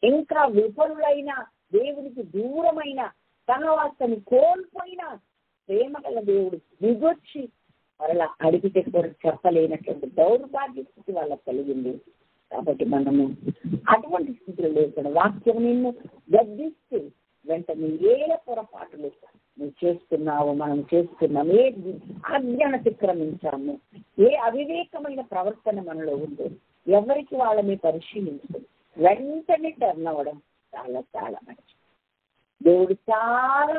ఇంకా విఫలులైన, దేవుడికి దూరమైన, సహవాసాన్ని కోల్పోయిన ప్రేమ గల దేవుడు దిగొచ్చి మరలా అడిగితే కూడా చెప్పలేనటువంటి దౌర్భాగ్య స్థితి వాళ్ళకి కలిగింది. కాబట్టి మనము అటువంటి స్థితిలో లేకుండా వాక్యం నిన్ను గద్దిస్తే వెంటనే ఏ పొరపాటులు నువ్వు చేస్తున్నావు, మనం చేస్తున్నాం, ఏ ఆజ్ఞను అతిక్రమించాము, ఏ అవివేకమైన ప్రవర్తన మనలో ఉందో ఎవరికి వాళ్ళని పరిశీలించదు. వెంటనే టర్న్ అవ్వడం చాలా చాలా మంచిది. దేవుడు చాలా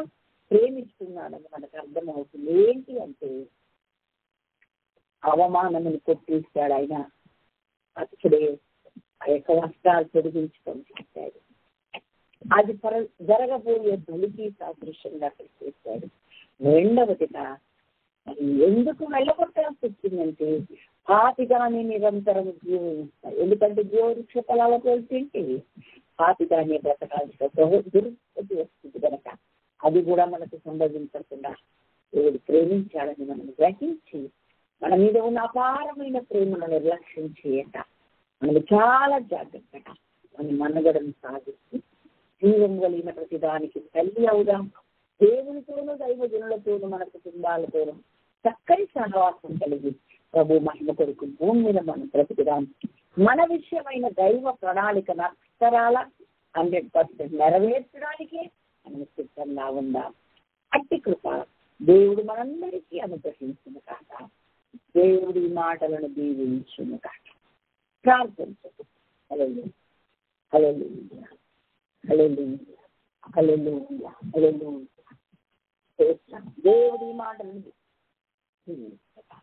ప్రేమిస్తున్నాడని మనకు అర్థమవుతుంది. ఏంటి అంటే అవమానమును కొట్టేస్తాడు ఆయన, అతడే ఆ యొక్క వస్త్రాలు తొలగించుకొని చేశాడు. అది జరగబోయే బలికి సాదృశ్యంగా చేశాడు. రెండవదిగా ఎందుకు వెళ్ళగొట్టాల్సి వచ్చిందంటే పాపిగానే నిరంతరం జీవిస్తాయి. ఎందుకంటే జీవవృక్ష ఫలాలతో తింటే పాపిగానే బ్రతకాల్సిన దుర్పతి వస్తుంది కనుక అది కూడా మనకు సంభవించకుండా దేవుడు ప్రేమించాలని మనం గ్రహించి మన మీద ఉన్న అపారమైన ప్రేమను నిర్లక్ష్యం చేయక మనకు చాలా జాగ్రత్తగా మన మనుగడను సాగిస్తూ జీవం కలిగిన ప్రతిదానికి తల్లి అవుదాం. దేవునితోనూ దైవజనులతోనూ మన కుటుంబాలతోనూ చక్కని సహవాసం కలిగి ప్రభు మహిమ కొరకు భూమి మీద మనం బ్రతుకుదాం. మన విషయమైన దైవ ప్రణాళిక అక్షరాల 100% నెరవేర్చడానికే మనం సిద్ధంగా ఉందాం. అట్టి కృప దేవుడు మనందరికీ అనుగ్రహించును కాక. దేవుడి మాటలను దీవించును కాక. ప్రార్థించు. హల్లెలూయా, హల్లెలూయా, హల్లెలూయా, హల్లెలూయా, హల్లెలూయా. దేవుడి మాటలను దీవించును కాక.